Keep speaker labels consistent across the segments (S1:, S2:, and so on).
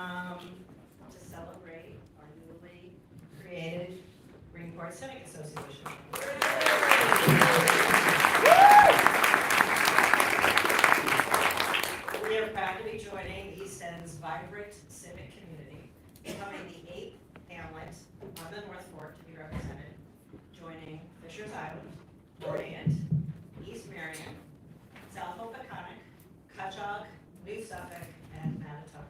S1: to celebrate our newly created Greenport Civic Association. We are proud to be joining East End's vibrant civic community, becoming the 8th hamlet on the North Fork to be represented, joining Fisher's Island, Orient, East Marion, Southold, Cutchogue, New Suffolk, and Manitoba.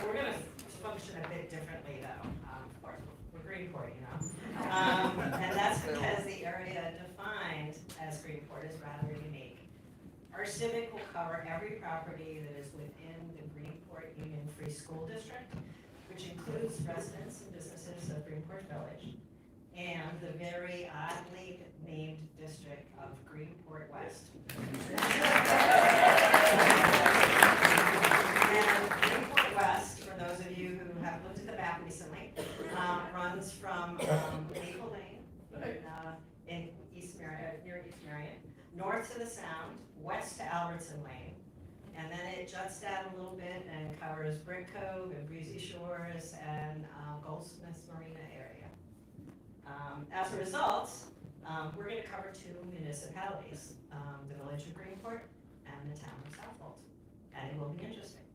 S1: We're going to function a bit differently, though. Of course, we're Greenport, you know. And that's because the area defined as Greenport is rather unique. Our civic will cover every property that is within the Greenport Union Free School District, which includes residents and businesses of Greenport Village, and the very oddly named district of Greenport West. And Greenport West, for those of you who have looked at the map recently, runs from Maple Lane in East Marion, near East Marion, north to the Sound, west to Albertson Lane, and then it juts down a little bit and covers Brick Cove and Breezy Shores and Goldsmiths Marina area. As a result, we're going to cover 2 municipalities, the village of Greenport and the town of Southold, and it will be interesting.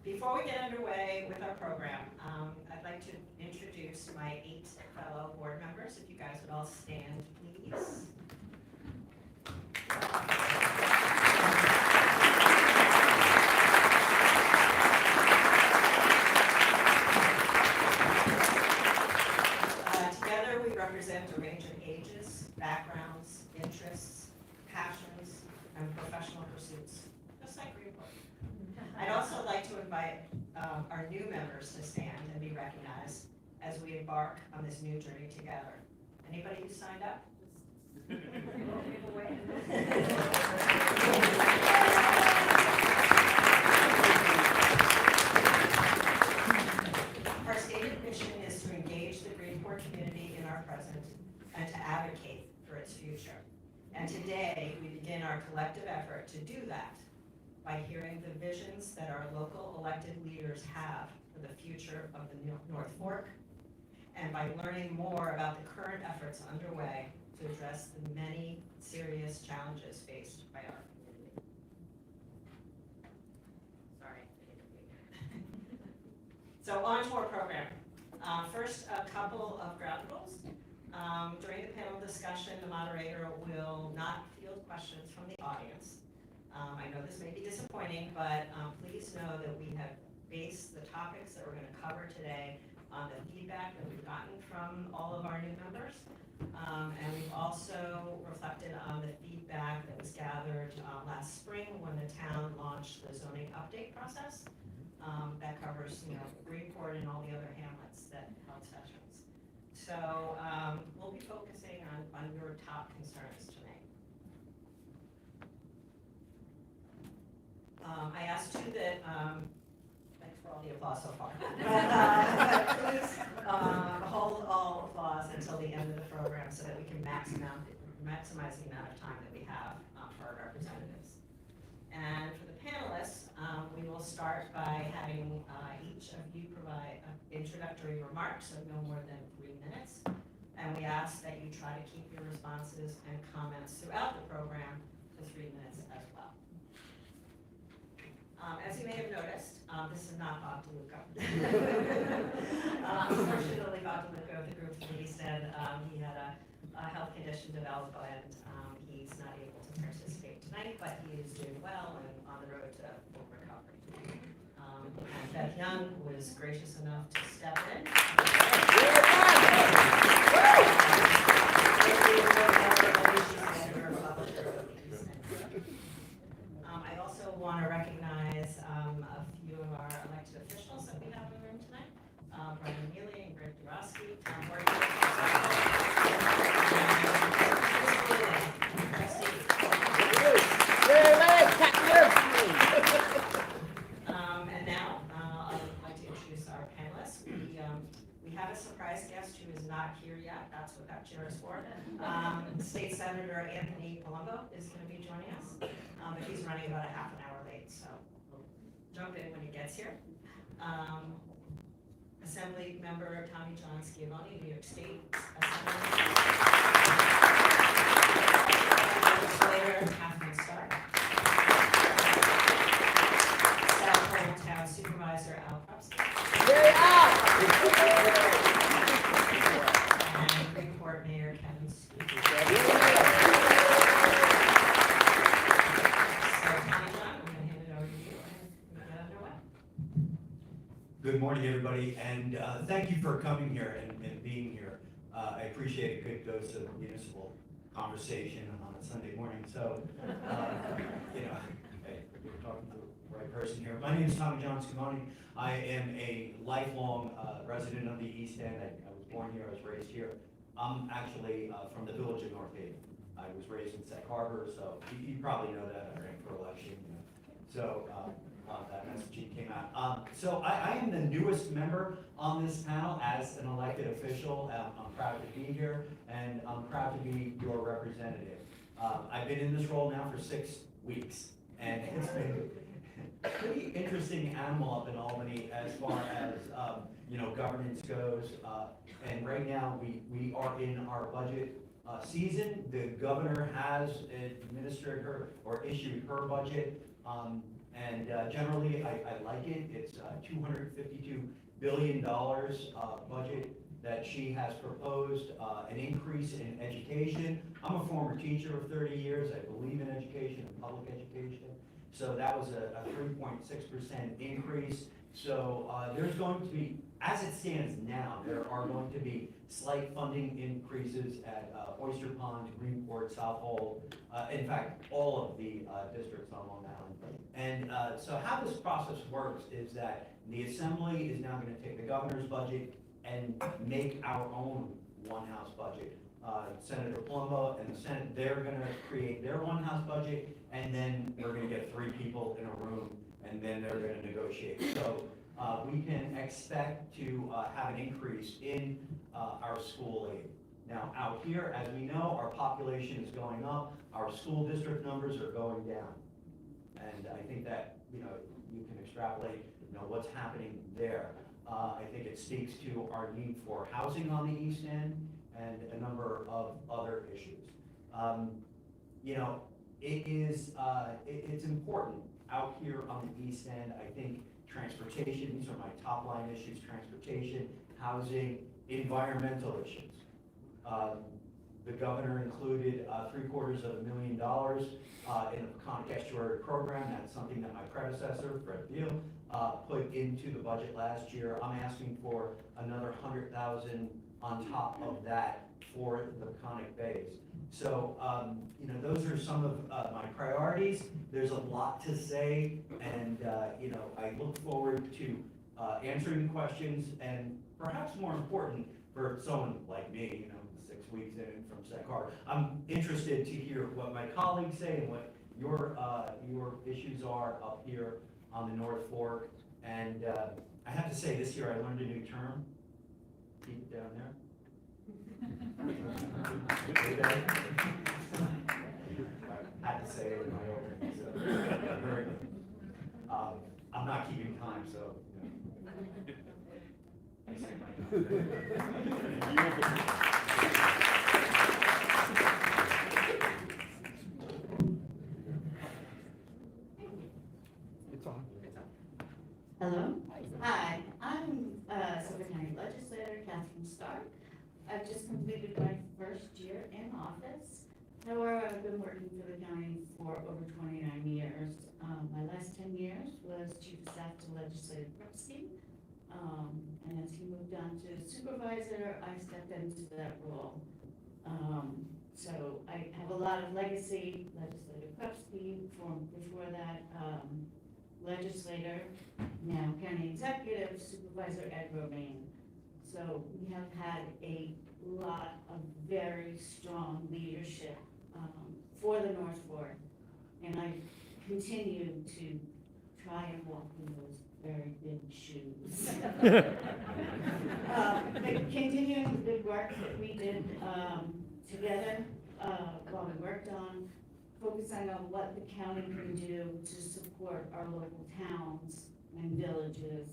S1: Before we get underway with our program, I'd like to introduce my 8 fellow board members. If you guys would all stand, please. Together we represent a range of ages, backgrounds, interests, passions, and professional pursuits, just like Greenport. I'd also like to invite our new members to stand and be recognized as we embark on this new journey together. Anybody who signed up? Our stated mission is to engage the Greenport community in our present and to advocate for its future. And today, we begin our collective effort to do that by hearing the visions that our local elected leaders have for the future of the North Fork, and by learning more about the current efforts underway to address the many serious challenges faced by our community. Sorry. So on to our program. First, a couple of ground rules. During the panel discussion, the moderator will not field questions from the audience. I know this may be disappointing, but please know that we have based the topics that we're going to cover today on the feedback that we've gotten from all of our new members. And we've also reflected on the feedback that was gathered last spring when the town launched the zoning update process. That covers, Greenport and all the other hamlets that held sessions. So we'll be focusing on your top concerns tonight. I asked you that, thanks for all the applause so far. Please hold all applause until the end of the program so that we can maximize the amount of time that we have for our representatives. And for the panelists, we will start by having each of you provide introductory remarks of no more than 3 minutes. And we ask that you try to keep your responses and comments throughout the program to 3 minutes as well. As you may have noticed, this is not Bob DeLuca. Unfortunately, Bob DeLuca of the group from the East End, he had a health condition develop, and he's not able to participate tonight, but he is doing well and on the road to full recovery. And Beth Young was gracious enough to step in. I also want to recognize a few of our elected officials that we have in the room tonight. Brian Neely and Greg Durowski, Tom Morgan, and now I'd like to introduce our panelists. We have a surprise guest who is not here yet. That's what that chair is for. State Senator Anthony Palumbo is going to be joining us, but he's running about a half an hour late, so we'll jump in when he gets here. Assembly Member Tommy John Schiavoni, New York State Assemblyman. Legislator Catherine Stark. Southold Town Supervisor Al Krupski. And Greenport Mayor Kevin Stuessi. So Tommy John, I'm going to hand it over to you and get underway.
S2: Good morning, everybody, and thank you for coming here and being here. I appreciate a good dose of municipal conversation on a Sunday morning. So, hey, we're talking to the right person here. My name is Tommy John Schiavoni. I am a lifelong resident of the East End. I was born here, I was raised here. I'm actually from the village of North Haven. I was raised in Sag Harbor, so you probably know that. I ran for election. So that messaging came out. So I am the newest member on this panel as an elected official. I'm proud to be here, and I'm proud to be your representative. I've been in this role now for 6 weeks, and it's been a pretty interesting animal up in Albany as far as governance goes. And right now we are in our budget season. The governor has administered her or issued her budget. And generally, I like it. It's $252 billion budget that she has proposed, an increase in education. I'm a former teacher of 30 years. I believe in education and public education. So that was a 3.6% increase. So there's going to be, as it stands now, there are going to be slight funding increases at Oyster Pond, Greenport, Southold, in fact, all of the districts on Long Island. And so how this process works is that the Assembly is now going to take the governor's budget and make our own one-house budget. Senator Palumbo and the Senate, they're going to create their one-house budget, and then we're going to get 3 people in a room, and then they're going to negotiate. So we can expect to have an increase in our school aid. Now, out here, as we know, our population is going up, our school district numbers are going down. And I think that, you can extrapolate, what's happening there. I think it speaks to our need for housing on the East End and a number of other issues. It's important out here on the East End. I think transportation, these are my top line issues: transportation, housing, environmental issues. The governor included $750,000 in the Peconic Estuary program. That's something that my predecessor, Fred Beal, put into the budget last year. I'm asking for another $100,000 on top of that for the Peconic Bays. So, those are some of my priorities. There's a lot to say, and I look forward to answering questions, and perhaps more important for someone like me, 6 weeks in from Sag Harbor, I'm interested to hear what my colleagues say and what your issues are up here on the North Fork. And I have to say, this year I learned a new term. Keep it down there. I had to say it in my opening, so very good. I'm not keeping time, so. I say my
S3: Hello. Hi, I'm Suffolk County Legislator Catherine Stark. I've just completed my first year in office. However, I've been working for the county for over 29 years. My last 10 years was Chief of Staff to Legislator Krupski. And as he moved on to Supervisor, I stepped into that role. So I have a lot of legacy. Legislator Krupski, before that, Legislator, now County Executive, Supervisor Ed Romaine. So we have had a lot of very strong leadership for the North Fork, and I continue to try and walk in those very big shoes. But continuing the good work that we did together while we worked on focusing on what the county can do to support our local towns and villages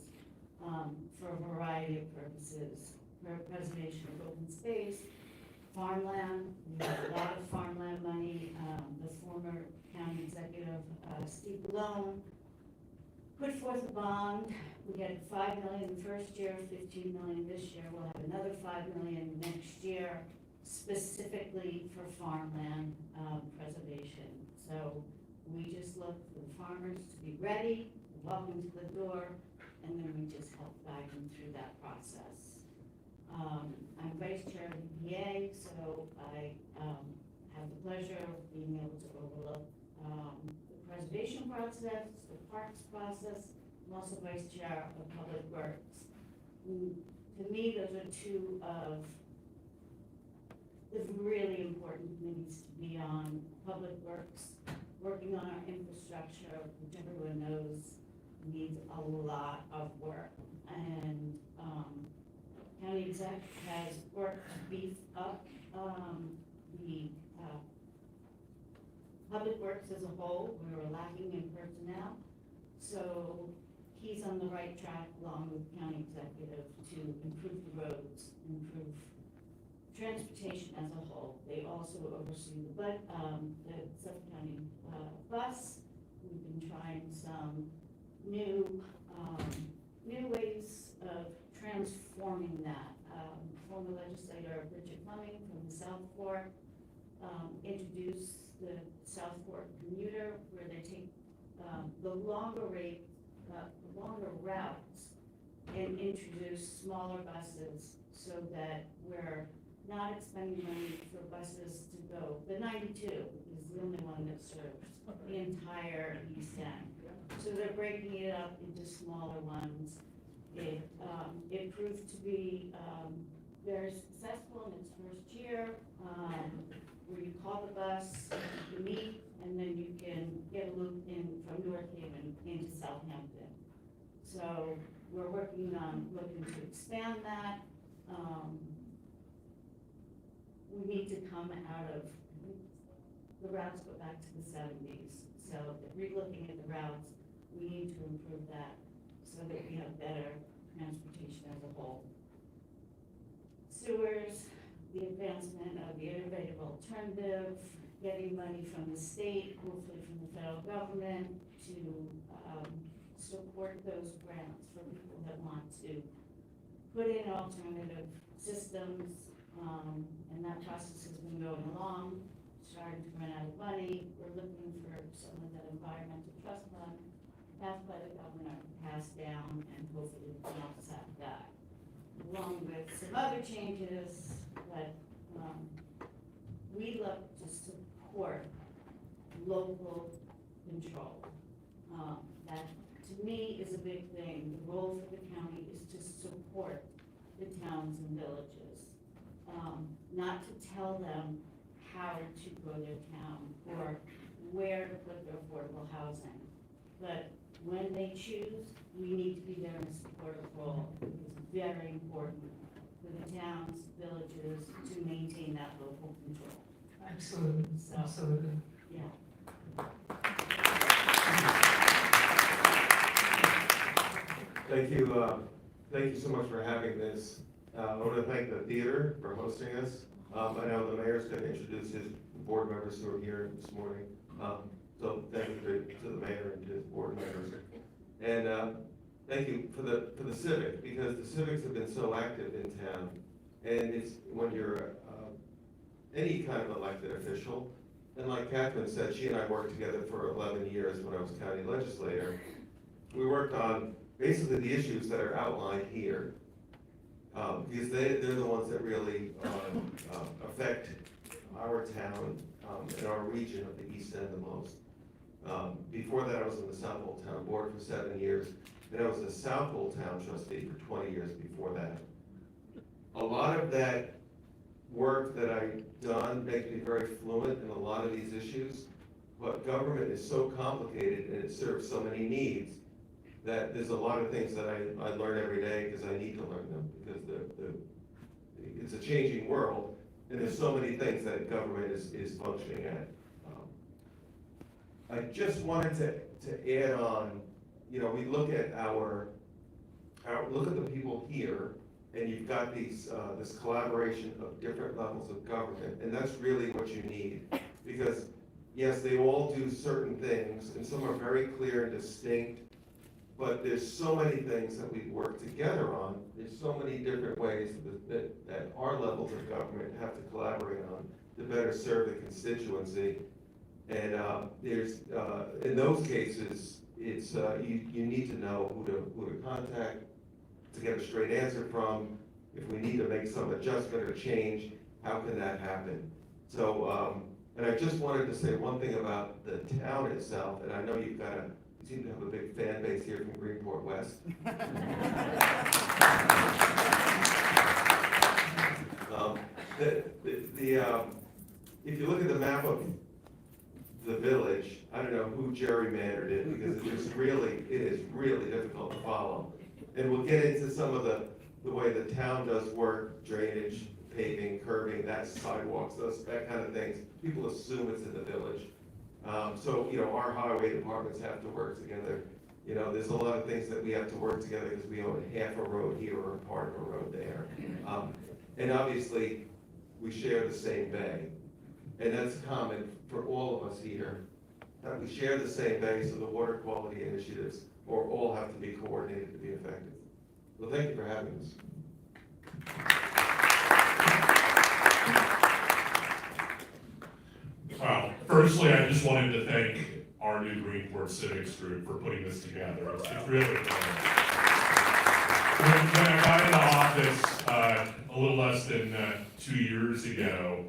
S3: for a variety of purposes, for preservation of open space, farmland. We have a lot of farmland money. The former county executive, Steve Malone, put forth a bond. We had $5 million the first year, $15 million this year. We'll have another $5 million next year, specifically for farmland preservation. So we just look for the farmers to be ready, welcome to the door, and then we just help guide them through that process. I'm vice chair of the EPA, so I have the pleasure of being able to overlook the preservation process, the parks process. I'm also vice chair of public works. To me, those are two of the really important committees to be on. Public works, working on our infrastructure, which everyone knows needs a lot of work. And county exec has worked to beef up the public works as a whole. We were lacking in personnel. So he's on the right track along with county executive to improve the roads, improve transportation as a whole. They also oversee the Suffolk County bus. We've been trying some new ways of transforming that. Former legislator Bridget Fleming from the South Fork introduced the South Fork commuter, where they take the longer routes and introduce smaller buses so that we're not expending money for buses to go. The 92 is the only one that serves the entire East End. So they're breaking it up into smaller ones. It proved to be very successful in its first year, where you call the bus, you meet, and then you can get a loop in from North Haven into Southampton. So we're working on looking to expand that. We need to come out of, the routes go back to the 70s. So re-looking at the routes, we need to improve that so that we have better transportation as a whole. Sewers, the advancement of the innovative alternative, getting money from the state, hopefully from the federal government, to support those grants for people that want to put in alternative systems. And that process has been going along, starting to run out of money. We're looking for some of that environmental trust fund passed by the governor, passed down, and hopefully we can offset that. Along with some other changes, but we look to support local control. That to me is a big thing. The role for the county is to support the towns and villages. Not to tell them how to grow their town or where to put their affordable housing. But when they choose, we need to be there in a supportive role. It's very important for the towns, villages, to maintain that local control.
S4: Absolutely,
S3: So,
S4: absolutely.
S3: yeah.
S5: Thank you so much for having this. I want to thank the theater for hosting us. I know the mayor's going to introduce his board members who are here this morning. So thank you to the mayor and to his board members. And thank you for the Civic, because the Civics have been so active in town. And it's when you're any kind of elected official, and like Catherine said, she and I worked together for 11 years when I was county legislator. We worked on basically the issues that are outlined here. Because they're the ones that really affect our town and our region of the East End the most. Before that, I was on the Southold Town Board for 7 years. Then I was the Southold Town trustee for 20 years before that. A lot of that work that I've done makes me very fluent in a lot of these issues, but government is so complicated and it serves so many needs that there's a lot of things that I learn every day because I need to learn them, because it's a changing world, and there's so many things that government is functioning at. I just wanted to add on, we look at look at the people here, and you've got this collaboration of different levels of government, and that's really what you need. Because, yes, they all do certain things, and some are very clear and distinct, but there's so many things that we work together on. There's so many different ways that our levels of government have to collaborate on to better serve the constituency. And in those cases, it's you need to know who to contact to get a straight answer from. If we need to make some adjustment or change, how can that happen? So, and I just wanted to say one thing about the town itself, and I know you seem to have a big fan base here from Greenport West. If you look at the map of the village, I don't know who gerrymandered it, because it is really difficult to follow. And we'll get into some of the way the town does work, drainage, paving, curbing, that's sidewalks, that kind of things. People assume it's in the village. So, our highway departments have to work together. There's a lot of things that we have to work together because we own half a road here or part of a road there. And obviously, we share the same bay. And that's common for all of us here, that we share the same bay, so the water quality initiatives all have to be coordinated to be effective. Well, thank you for having us.
S4: Well, firstly, I just wanted to thank our new Greenport Civics group for putting this together. It's really fun. When I got into office a little less than 2 years ago,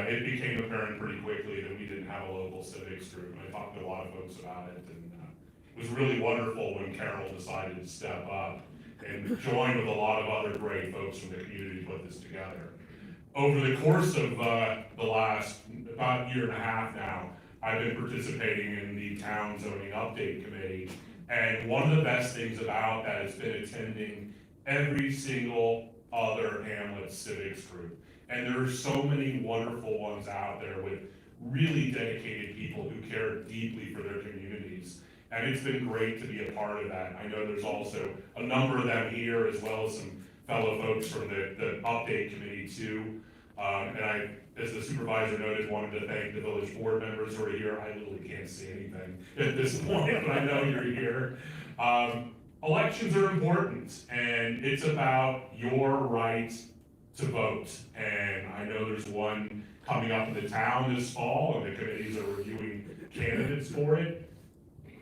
S4: it became apparent pretty quickly that we didn't have a local civics group. And I talked to a lot of folks about it, and it was really wonderful when Carol decided to step up and join with a lot of other great folks from the community to put this together. Over the course of the last about year and a half now, I've been participating in the Town Zoning Update Committee, and one of the best things about that has been attending every single other Hamlet civics group. And there are so many wonderful ones out there with really dedicated people who care deeply for their communities. And it's been great to be a part of that. I know there's also a number of them here, as well as some fellow folks from the update committee too. And I, as the supervisor noted, wanted to thank the village board members who are here. I literally can't see anything at this point, but I know you're here. Elections are important, and it's about your right to vote. And I know there's one coming up in the town this fall, and the committees are reviewing candidates for it.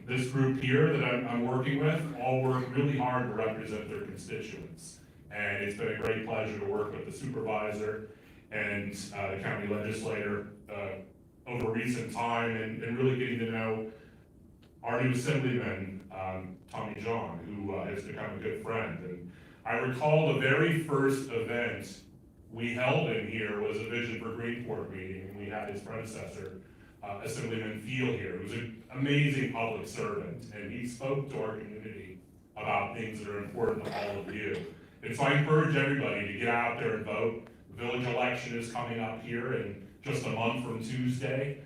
S4: This group here that I'm working with all work really hard to represent their constituents. And it's been a great pleasure to work with the supervisor and the county legislator over recent time, and really getting to know our new Assemblyman, Tommy John, who has become a good friend. And I recall the very first event we held in here was a Vision for Greenport meeting, and we had his predecessor, Assemblyman Field here, who's an amazing public servant, and he spoke to our community about things that are important to all of you. And so I encourage everybody to get out there and vote. The village election is coming up here in just a month from Tuesday.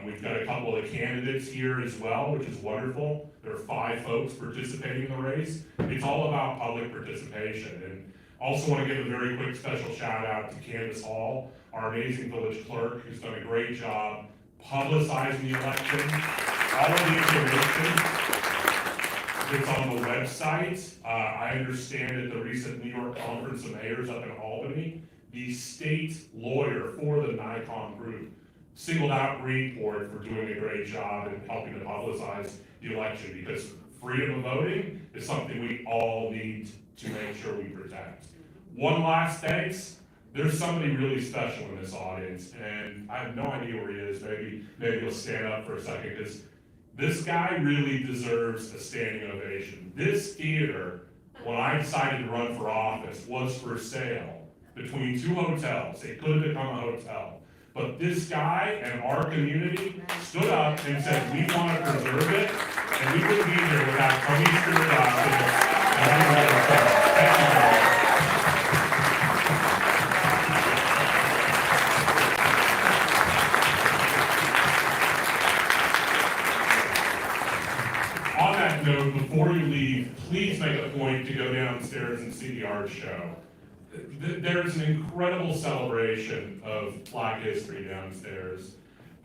S4: We've got a couple of candidates here as well, which is wonderful. There are 5 folks participating in the race. It's all about public participation. And also want to give a very quick special shout out to Candace Hall, our amazing village clerk, who's done a great job publicizing the election. All of the information is on the website. I understand at the recent New York Conference of Mayors up in Albany, the state lawyer for the NICOM group singled out Greenport for doing a great job in helping to publicize the election, because freedom of voting is something we all need to make sure we protect. One last thanks. There's somebody really special in this audience, and I have no idea where he is. Maybe he'll stand up for a second, because this guy really deserves a standing ovation. This theater, when I decided to run for office, was for sale between 2 hotels. It could have become a hotel. But this guy and our community stood up and said, we want to preserve it, and we wouldn't be here without Tony Stuessi and Moderator. Thank you, guys. On that note, before you leave, please make a point to go downstairs and see the art show. There's an incredible celebration of Black history downstairs.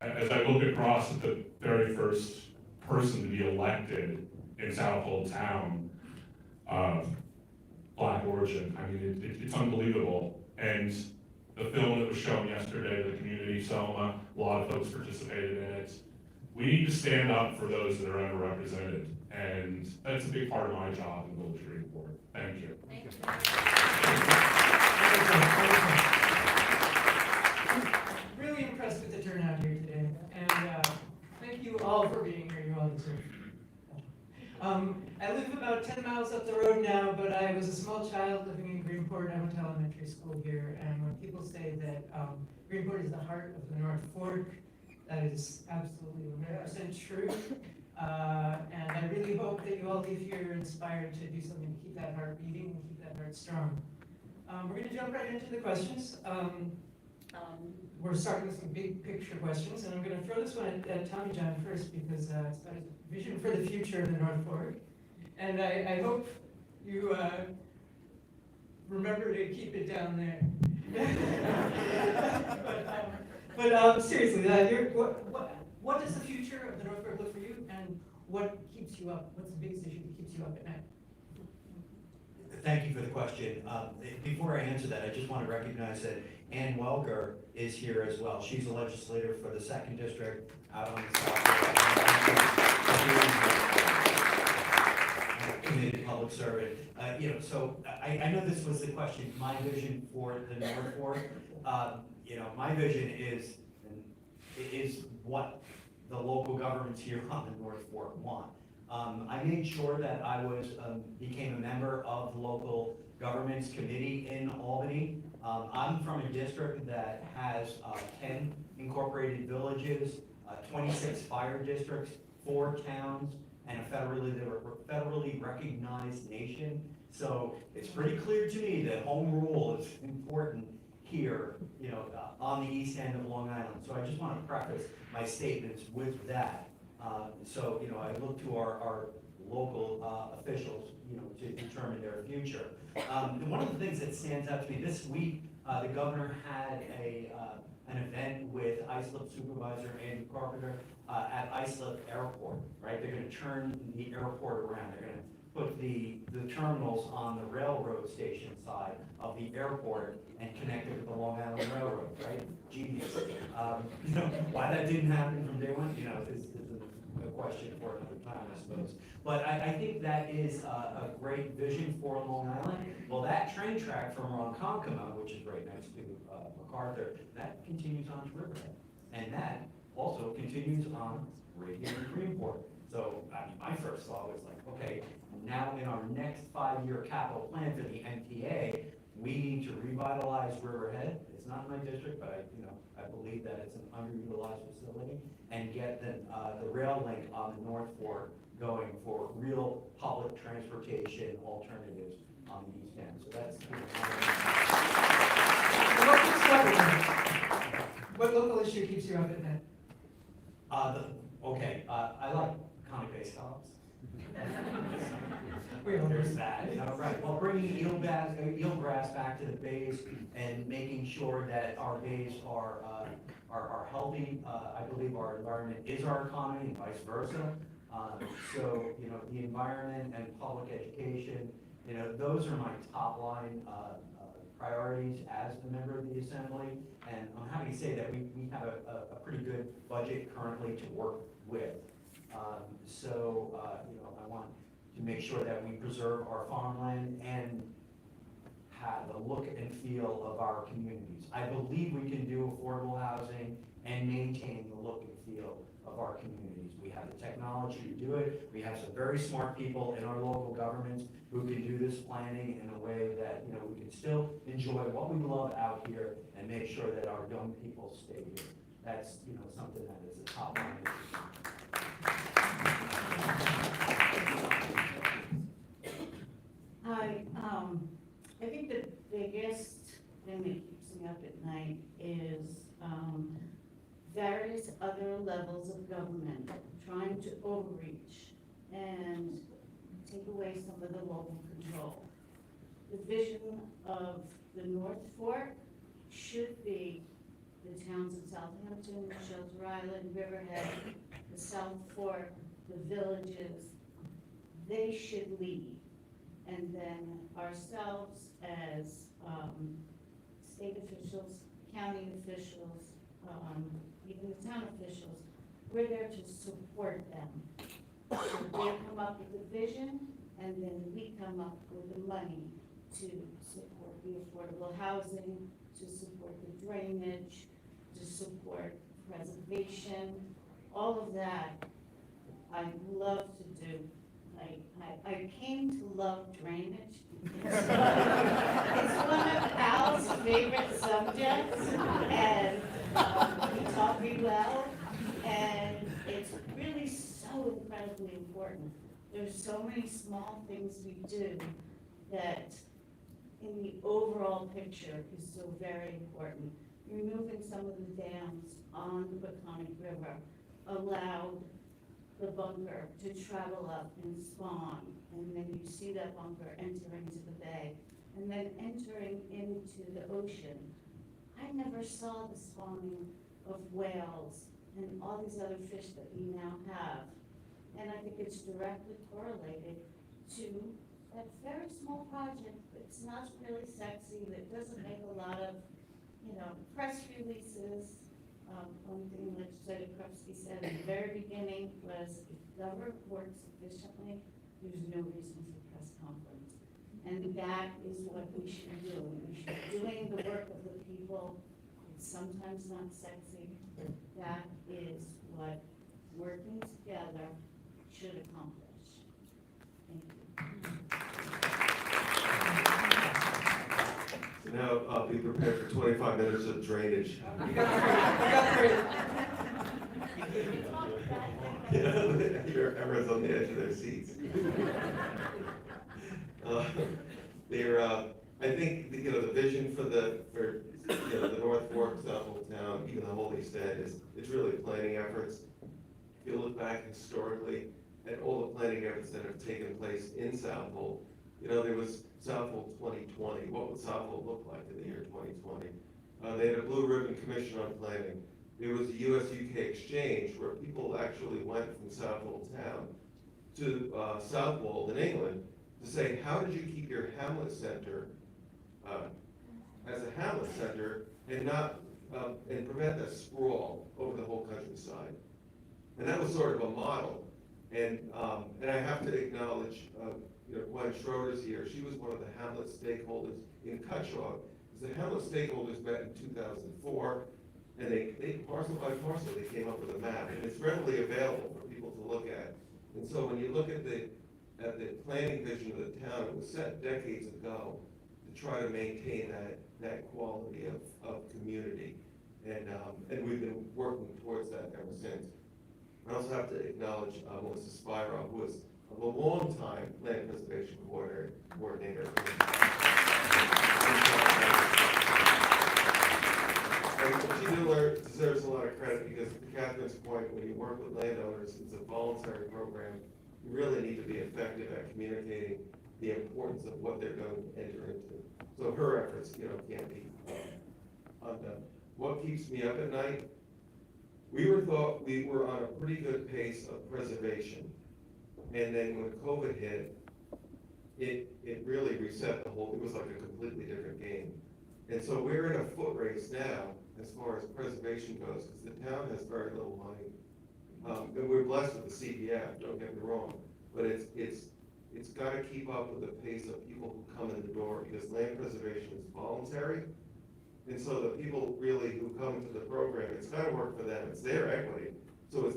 S4: As I look across at the very first person to be elected in Southold town of Black origin, I mean, it's unbelievable. And the film that was shown yesterday, the community Soma, a lot of folks participated in it. We need to stand up for those that are underrepresented, and that's a big part of my job in the Village of Greenport. Thank you.
S6: Really impressed with the turnout here today, and thank you all for being here. You all deserve it. I live about 10 miles up the road now, but I was a small child living in Greenport. I went to elementary school here, and when people say that Greenport is the heart of the North Fork, that is absolutely 100% true. And I really hope that you all leave here inspired to do something to keep that heart beating and keep that heart strong. We're going to jump right into the questions. We're starting with some big picture questions, and I'm going to throw this one at Tommy John first because it's about his vision for the future of the North Fork. And I hope you remember to keep it down there. But seriously, what does the future of the North Fork look for you, and what keeps you up? What's the biggest issue that keeps you up at night?
S2: Thank you for the question. Before I answer that, I just want to recognize that Ann Welker is here as well. She's a legislator for the 2nd District out on the South. Committed public servant. So I know this was the question, my vision for the North Fork. My vision is what the local governments here on the North Fork want. I made sure that I became a member of the local governments committee in Albany. I'm from a district that has 10 incorporated villages, 26 fire districts, 4 towns, and a federally recognized nation. So it's pretty clear to me that home rule is important here, on the east end of Long Island. So I just want to preface my statements with that. I look to our local officials, to determine their future. And one of the things that stands out to me this week, the governor had an event with Islip Supervisor Andy Carpenter at Islip Airport. Right, they're going to turn the airport around. They're going to put the terminals on the railroad station side of the airport and connect it with the Long Island Railroad. Right, genius. Why that didn't happen from day one, is a question for another time, I suppose. But I think that is a great vision for Long Island. Well, that train track from Ronkonkoma, which is right next to MacArthur, that continues on to Riverhead. And that also continues on right here in Greenport. So, my first thought was like, okay, now in our next 5-year capital plan for the MTA, we need to revitalize Riverhead. It's not in my district, but I believe that it's an underutilized facility, and get the rail link on the North Fork going for real public transportation alternatives on the east end. So that's
S6: What local issue keeps you up at night?
S2: I like county-based jobs.
S6: There's
S2: that. Right. Well, bringing eelgrass back to the bays and making sure that our bays are healthy. I believe our environment is our economy, and vice versa. The environment and public education, those are my top line priorities as a member of the Assembly. And I'm happy to say that we have a pretty good budget currently to work with. I want to make sure that we preserve our farmland and have the look and feel of our communities. I believe we can do affordable housing and maintain the look and feel of our communities. We have the technology to do it. We have some very smart people in our local governments who can do this planning in a way that, you know, we can still enjoy what we love out here and make sure that our young people stay here. That's, you know, something that is a top line issue.
S3: I think the biggest thing that keeps me up at night is, various other levels of government trying to overreach and take away some of the local control. The vision of the North Fork should be the towns of Southampton, Shelter Island, Riverhead, the South Fork, the villages. They should lead. And then ourselves as state officials, county officials, even the town officials, we're there to support them. So they come up with the vision, and then we come up with the money to support the affordable housing, to support the drainage, to support preservation, all of that I love to do. I came to love drainage. It's one of Al's favorite subjects, and he taught me well, and it's really so incredibly important. There's so many small things we do that in the overall picture is so very important. Removing some of the dams on the Peconic River allowed the bunker to travel up and spawn, and then you see that bunker enter into the bay, and then entering into the ocean. I never saw the spawning of whales and all these other fish that we now have. And I think it's directly correlated to that very small project that's not really sexy, that doesn't make a lot of, press releases. One thing Legislator Krupski said in the very beginning was, if government works efficiently, there's no reason for press conference. And that is what we should be doing. We should be doing the work of the people. It's sometimes not sexy. That is what working together should accomplish. Thank you.
S5: So now, be prepared for 25 minutes of drainage.
S6: You got three.
S5: Everyone's on the edge of their seats. I think, the vision for the North Fork, Southold town, even the whole East End, it's really planning efforts. If you look back historically at all the planning efforts that have taken place in Southold, there was Southold 2020. What would Southold look like in the year 2020? They had a Blue Ribbon Commission on Planning. There was a US-UK exchange where people actually went from Southold town to Southwold in England to say, how did you keep your hamlet center as a hamlet center and not and prevent that sprawl over the whole countryside? And that was sort of a model. And I have to acknowledge, Gwen Schroeder's here. She was one of the hamlet stakeholders in Cutchogue. The hamlet stakeholders met in 2004, and they parcel by parcel, they came up with a map, and it's readily available for people to look at. And so when you look at the planning vision of the town, it was set decades ago to try to maintain that quality of community. And we've been working towards that ever since. I also have to acknowledge Melissa Spiro, who was a long-time land preservation coordinator. And she deserves a lot of credit because, to Catherine's point, when you work with landowners, it's a voluntary program. You really need to be effective at communicating the importance of what they're going to enter into. So her efforts, can't be undone. What keeps me up at night? We thought we were on a pretty good pace of preservation. And then when COVID hit, it really reset the whole, it was like a completely different game. And so we're in a foot race now as far as preservation goes, because the town has very little money. And we're blessed with the CDF, don't get me wrong, but it's got to keep up with the pace of people who come in the door, because land preservation is voluntary. And so the people really who come into the program, it's got to work for them, it's their equity. So it's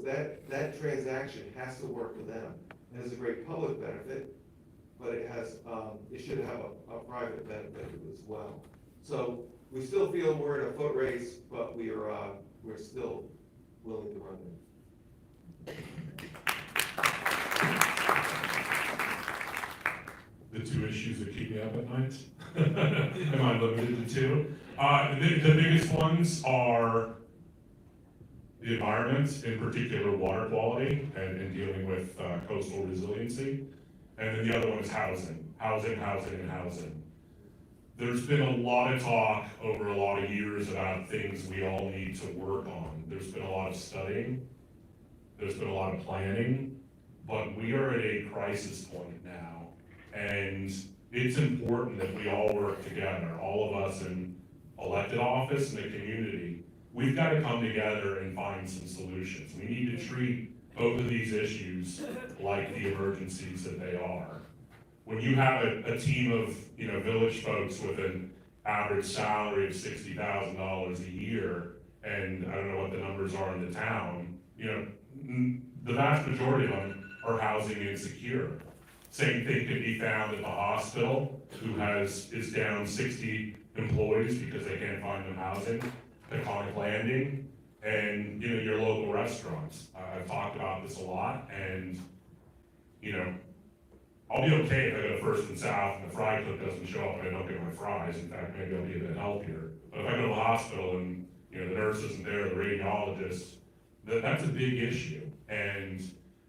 S5: that transaction has to work for them. It has a great public benefit, but it should have a private benefit as well. So we still feel we're in a foot race, but we're still willing to run it.
S4: The two issues that keep me up at night. Am I limited to two? The biggest ones are the environment, in particular water quality and dealing with coastal resiliency. And then the other one is housing. There's been a lot of talk over a lot of years about things we all need to work on. There's been a lot of studying. There's been a lot of planning, but we are at a crisis point now. And it's important that we all work together, all of us in elected office and the community. We've got to come together and find some solutions. We need to treat both of these issues like the emergencies that they are. When you have a team of, village folks with an average salary of $60,000 a year, and I don't know what the numbers are in the town, the vast majority of them are housing insecure. Same thing can be found at the hospital, who is down 60 employees because they can't find them housing, Taconic Landing, and, your local restaurants. I've talked about this a lot, and, I'll be okay if I go to First and South and the fry cook doesn't show up and I don't get my fries. In fact, maybe I'll be a bit healthier. But if I go to the hospital and, the nurse isn't there, the radiologist, that's a big issue. And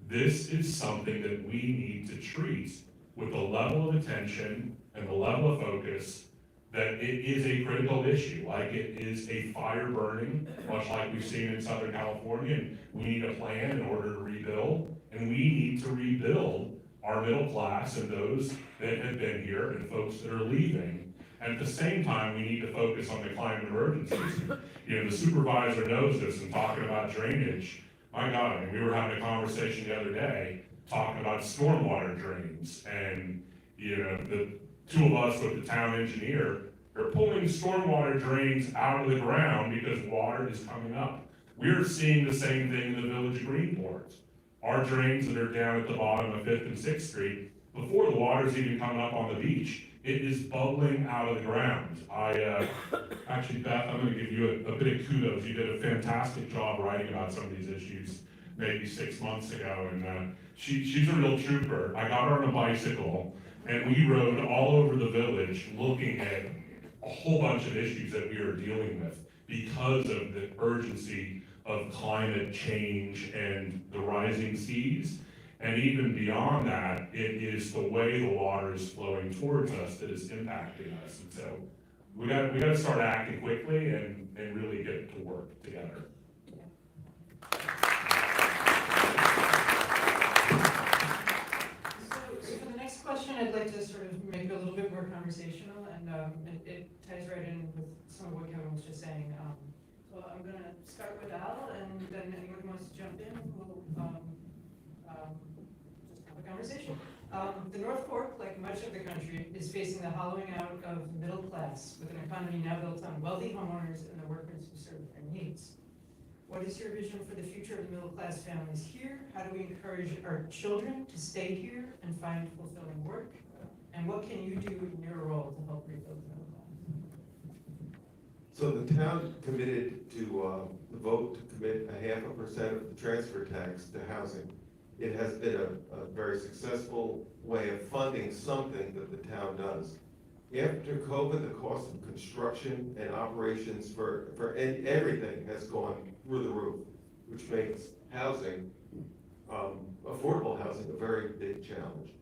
S4: this is something that we need to treat with the level of attention and the level of focus that it is a critical issue, like it is a fire burning, much like we've seen in Southern California, and we need a plan in order to rebuild, and we need to rebuild our middle class and those that have been here and folks that are leaving. And at the same time, we need to focus on the climate emergencies. The supervisor knows this and talking about drainage. My God, we were having a conversation the other day talking about stormwater drains, and the two of us with the town engineer are pulling stormwater drains out of the ground because water is coming up. We're seeing the same thing in the village of Greenport. Our drains that are down at the bottom of 5th and 6th Street, before the water's even coming up on the beach, it is bubbling out of the ground. Actually, Beth, I'm gonna give you a bit of kudos. You did a fantastic job writing about some of these issues maybe 6 months ago, and she's a real trooper. I got her on a bicycle, and we rode all over the village looking at a whole bunch of issues that we are dealing with because of the urgency of climate change and the rising seas. And even beyond that, it is the way the water is flowing towards us that is impacting us. And so we got to start acting quickly and really get to work together.
S6: So for the next question, I'd like to sort of make it a little bit more conversational, and it ties right in with some of what Kevin was just saying. So I'm going to start with Al, and then anyone who wants to jump in will just have a conversation. The North Fork, like much of the country, is facing the hollowing out of the middle class, with an economy now built on wealthy homeowners and the workers who serve their needs. What is your vision for the future of the middle class families here? How do we encourage our children to stay here and find fulfilling work? And what can you do in your role to help rebuild the middle class?
S5: So the town committed to vote to commit 0.5% of the transfer tax to housing. It has been a very successful way of funding something that the town does. After COVID, the cost of construction and operations for everything has gone through the roof, which makes housing, affordable housing, a very big challenge.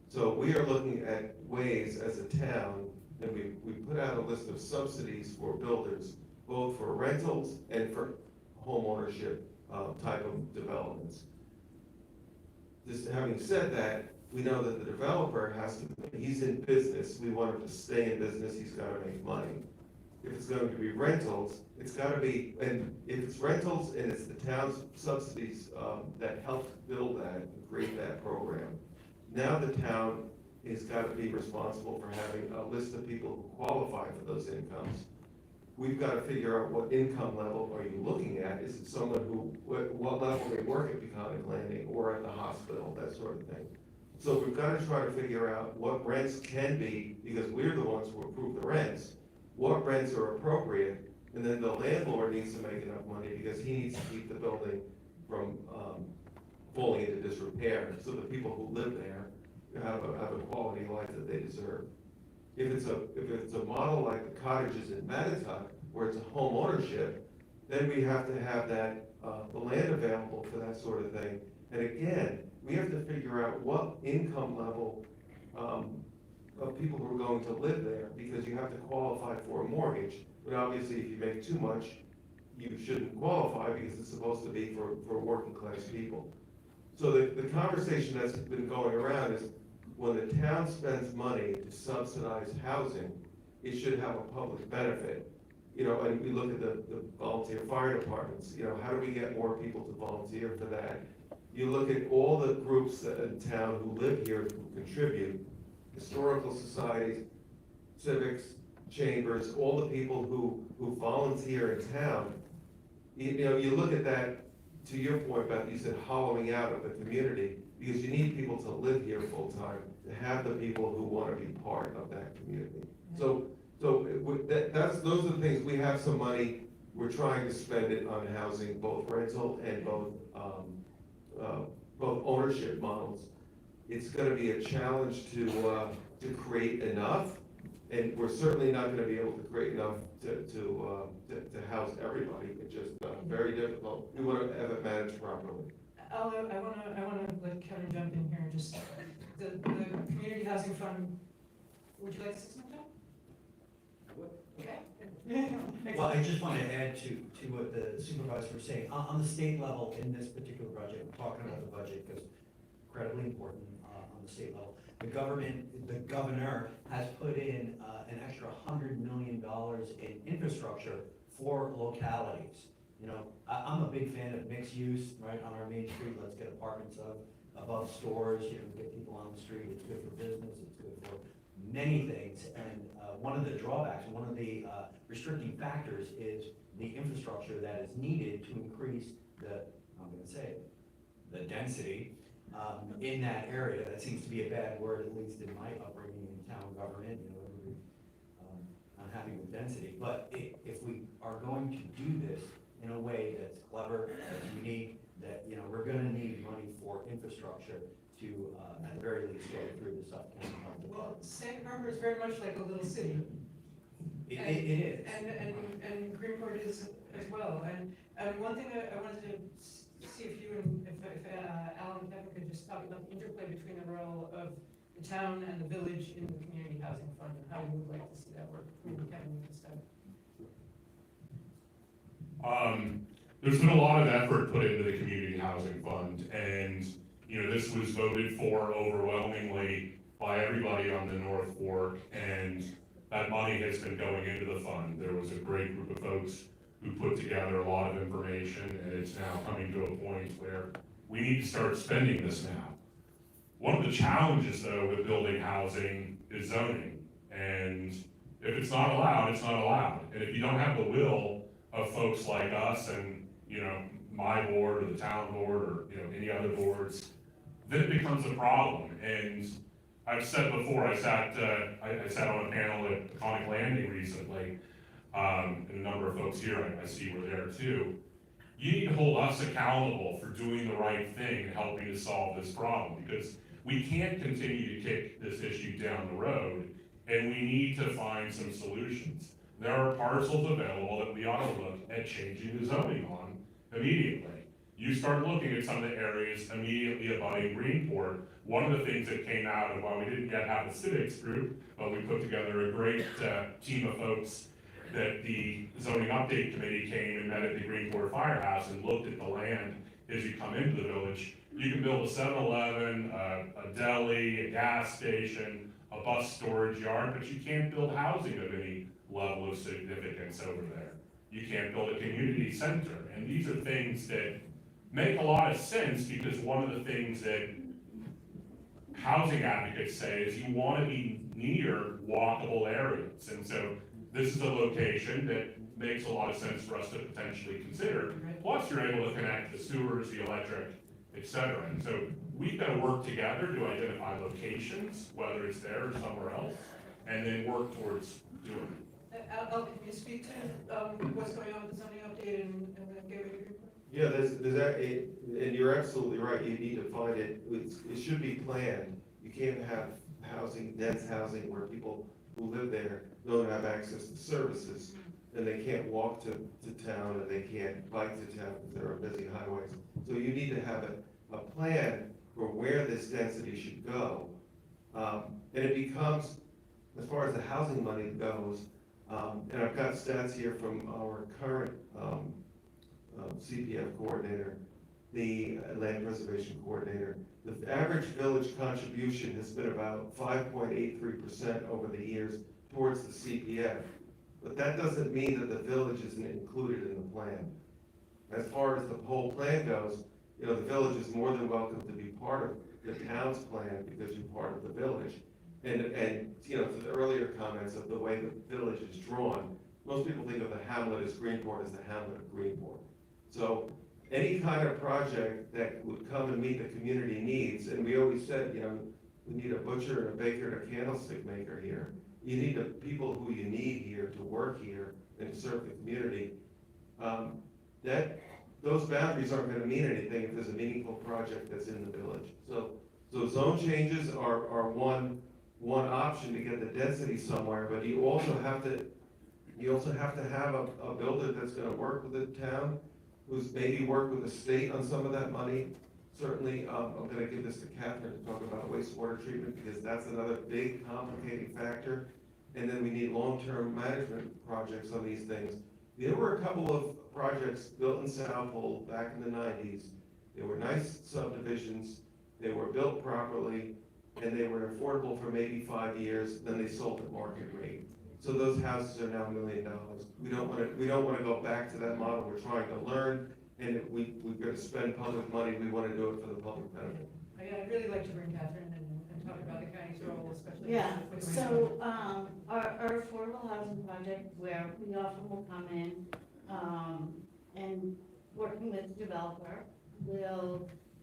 S5: So we are looking at ways as a town, and we put out a list of subsidies for builders, both for rentals and for home ownership type of developments. Just having said that, we know that the developer he's in business, we want him to stay in business, he's gotta make money. If it's going to be rentals, it's gotta be, and if it's rentals and it's the town's subsidies that helped build that and create that program, now the town has gotta be responsible for having a list of people who qualify for those incomes. we've got to figure out what income level are you looking at? Is it someone who, what level they work at Peconic Landing or at the hospital, that sort of thing? So we've got to try to figure out what rents can be, because we're the ones who approve the rents, what rents are appropriate, and then the landlord needs to make enough money because he needs to keep the building from falling into disrepair, so the people who live there have a quality of life that they deserve. If it's a model like the cottages in Mattatuck, where it's a home ownership, then we have to have that, the land available for that sort of thing. And again, we have to figure out what income level of people who are going to live there, because you have to qualify for a mortgage. But obviously, if you make too much, you shouldn't qualify, because it's supposed to be for working class people. So the conversation that's been going around is, when the town spends money to subsidize housing, it should have a public benefit. You know, and we look at the volunteer fire departments, you know, how do we get more people to volunteer for that? You look at all the groups in town who live here who contribute, historical societies, civics, chambers, all the people who volunteer in town. You know, you look at that, to your point, Beth, you said hollowing out of the community, because you need people to live here full time, to have the people who want to be part of that community. So those are the things. We have some money, we're trying to spend it on housing, both rental and both ownership models. It's gonna be a challenge to create enough, and we're certainly not gonna be able to create enough to house everybody. It's just very difficult. We wanna have it managed properly.
S6: I wanna let Kevin jump in here and just, the community housing fund, would you like to say something? Okay.
S2: Well, I just want to add to what the supervisor was saying. On the state level, in this particular budget, we're talking about the budget because incredibly important on the state level. The governor has put in an extra $100 million in infrastructure for localities. You know, I'm a big fan of mixed use, right, on our main street. Let's get apartments above stores, you know, get people on the street. It's good for business, it's good for many things. And one of the drawbacks, one of the restricting factors is the infrastructure that is needed to increase I'm gonna say, the density in that area. That seems to be a bad word, at least in my upbringing in town government, you know, unhappy with density. But if we are going to do this in a way that's clever, that's unique, that, you know, we're gonna need money for infrastructure to, at the very least, go through the Suffolk County Health Department.
S6: Well, Sag Harbor is very much like a little city.
S2: It is.
S6: And Greenport is as well. And one thing I wanted to see if you and if Alan and Kevin could just talk about the interplay between the role of the town and the village in the community housing fund, and how you would like to see that work. Maybe Kevin, you can start.
S4: There's been a lot of effort put into the community housing fund, and you know, this was voted for overwhelmingly by everybody on the North Fork, and that money has been going into the fund. There was a great group of folks who put together a lot of information, and it's now coming to a point where we need to start spending this now. One of the challenges, though, with building housing is zoning, and if it's not allowed, it's not allowed. And if you don't have the will of folks like us and, you know, my board or the town board or, you know, any other boards, then it becomes a problem. And I've said before, I sat on a panel at Peconic Landing recently, and a number of folks here I see were there too. You need to hold us accountable for doing the right thing and helping to solve this problem, because we can't continue to kick this issue down the road, and we need to find some solutions. There are parcels available that we ought to look at changing the zoning on immediately. You start looking at some of the areas immediately abutting Greenport. One of the things that came out, and while we didn't yet have a civics group, but we put together a great team of folks, that the zoning update committee came and met at the Greenport Firehouse and looked at the land as you come into the village. You can build a 7-Eleven, a deli, a gas station, a bus storage yard, but you can't build housing of any level of significance over there. You can't build a community center. And these are things that make a lot of sense, because one of the things that housing advocates say is you want to be near walkable areas. And so this is a location that makes a lot of sense for us to potentially consider. Plus, you're able to connect the sewers, the electric, et cetera. And so we've got to work together to identify locations, whether it's there or somewhere else, and then work towards doing it.
S6: Al, can you speak to what's going on with the zoning update and then give it your?
S5: Yeah, there's that, and you're absolutely right, you need to find it, it should be planned. You can't have housing, dense housing where people who live there don't have access to services, and they can't walk to town, and they can't bike to town because there are busy highways. So you need to have a plan for where this density should go. And it becomes, as far as the housing money goes, and I've got stats here from our current CPF coordinator, the land preservation coordinator. The average village contribution has been about 5.83% over the years towards the CPF. But that doesn't mean that the village isn't included in the plan. As far as the whole plan goes, you know, the village is more than welcome to be part of the town's plan because you're part of the village. And you know, to the earlier comments of the way the village is drawn, most people think of the hamlet as Greenport as the hamlet of Greenport. So any kind of project that would come and meet the community needs, and we always said, you know, we need a butcher and a baker and a candlestick maker here. You need the people who you need here to work here and to serve the community. Those boundaries aren't gonna mean anything if there's a meaningful project that's in the village. So zone changes are one option to get the density somewhere, but you also have to have a builder that's gonna work with the town, who's maybe work with the state on some of that money. Certainly, I'm gonna give this to Catherine to talk about wastewater treatment, because that's another big complicating factor. And then we need long-term management projects on these things. There were a couple of projects built in Southold back in the 90s. They were nice subdivisions, they were built properly, and they were affordable for maybe 5 years, then they sold at market rate. So those houses are now $1 million. We don't wanna go back to that model. We're trying to learn, and if we've got to spend public money, we wanna do it for the public benefit.
S6: I'd really like to bring Catherine and talk about the county's role, especially.
S3: Yeah,
S6: with
S3: so, our affordable housing project, where we often will come in, and working with the developer,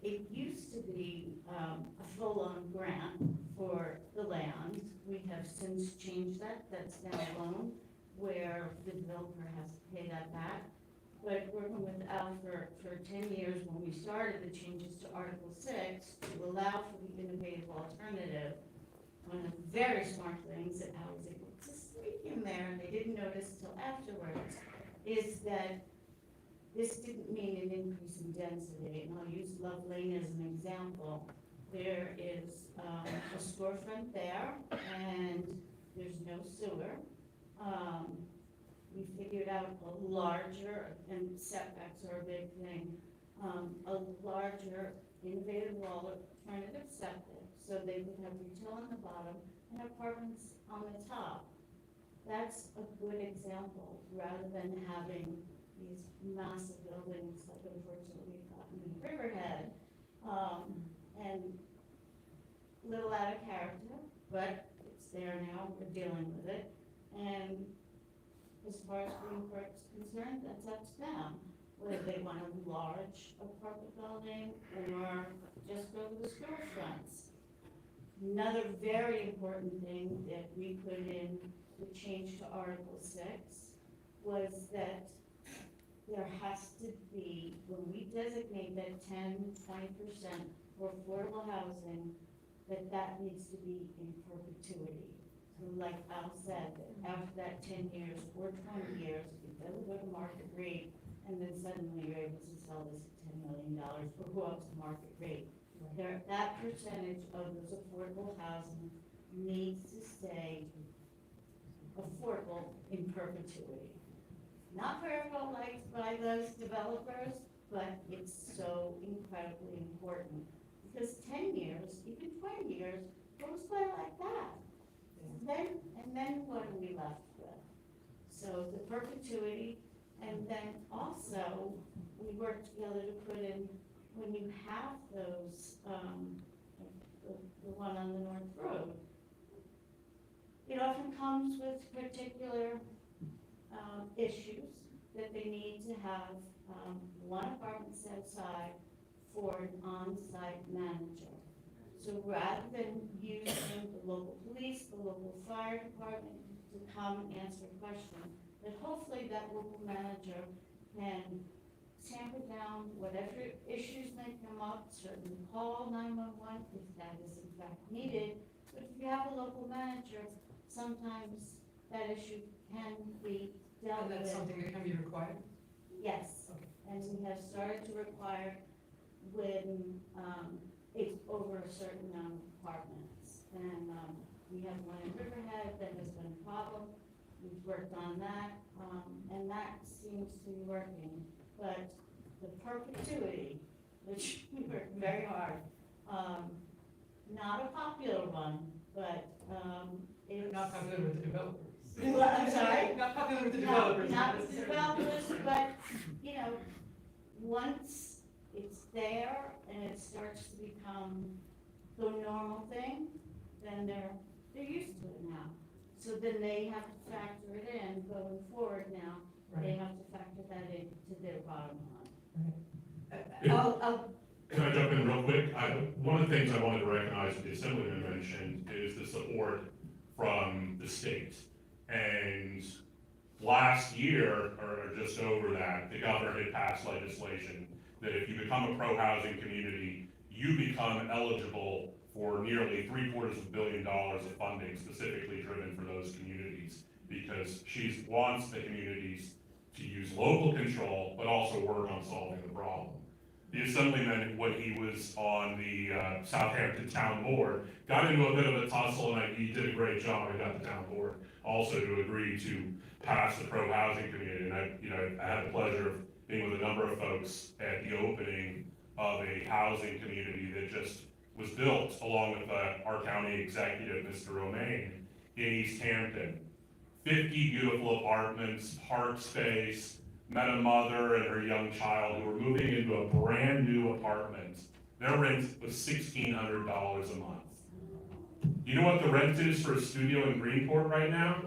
S3: it used to be, a full-on grant for the land. We have since changed that, that's now a loan, where the developer has to pay that back. But working with Al for 10 years, when we started the changes to Article 6, to allow for the innovative alternative, one of the very smart things that Al was able to sneak in there, and they didn't notice until afterwards, is that this didn't mean an increase in density. And I'll use Love Lane as an example. There is a storefront there, and there's no sewer. We figured out a larger, and setbacks are a big thing, a larger innovative alternative septic, so they would have retail on the bottom and apartments on the top. That's a good example, rather than having these massive buildings like unfortunately we've gotten in Riverhead, and a little out of character, but it's there now, we're dealing with it. And as far as Greenport's concerned, that's up to them, whether they want a large apartment building or just go to the storefronts. Another very important thing that we put in the change to Article 6 was that there has to be, when we designate that 10, 20% for affordable housing, that needs to be in perpetuity. So like Al said, that after that 10 years or 20 years, it doesn't go to market rate, and then suddenly you're able to sell this at $10 million or go up to market rate. That percentage of this affordable housing needs to stay affordable in perpetuity. Not very well liked by those developers, but it's so incredibly important. Because 10 years, even 20 years, goes by like that. And then what are we left with? So the perpetuity, and then also, we work together to put in, when you have those, the one on the North Road, it often comes with particular issues that they need to have, one apartment set aside for an on-site manager. So rather than using the local police, the local fire department to come and answer a question, that hopefully that local manager can tamper down whatever issues may come up, certainly call 911 if that is in fact needed. But if you have a local manager, sometimes that issue can be dealt
S6: And
S3: with.
S6: that's something that can be required?
S3: Yes,
S6: Okay.
S3: and we have started to require when, it's over a certain amount of apartments. And, we have one in Riverhead that has been a problem, we've worked on that, and that seems to be working. But the perpetuity, which we worked very hard, not a popular one, but, it's.
S6: Not popular with the developers.
S3: Well, I'm sorry?
S6: Not popular with the
S3: No,
S6: developers.
S3: not with the developers, but, you know, once it's there and it starts to become the normal thing, then they're used to it now. So then they have to factor it in going forward now. They
S6: Right.
S3: have to factor that into their bottom line.
S6: I'll,
S4: Can I jump in real quick? One of the things I wanted to recognize that the Assemblyman mentioned is the support from the state. And last year, or just over that, the governor had passed legislation that if you become a pro-housing community, you become eligible for nearly $750 million of funding specifically driven for those communities. Because she wants the communities to use local control, but also work on solving the problem. The Assemblyman, when he was on the Southampton Town Board, got into a bit of a tussle, and he did a great job. I got the town board also to agree to pass the pro-housing community. And I had the pleasure of being with a number of folks at the opening of a housing community that just was built along with our county executive, Mr. Romaine, in East Hampton. 50 beautiful apartments, park space. Met a mother and her young child who were moving into a brand new apartment. Their rent was $1,600 a month. You know what the rent is for a studio in Greenport right now?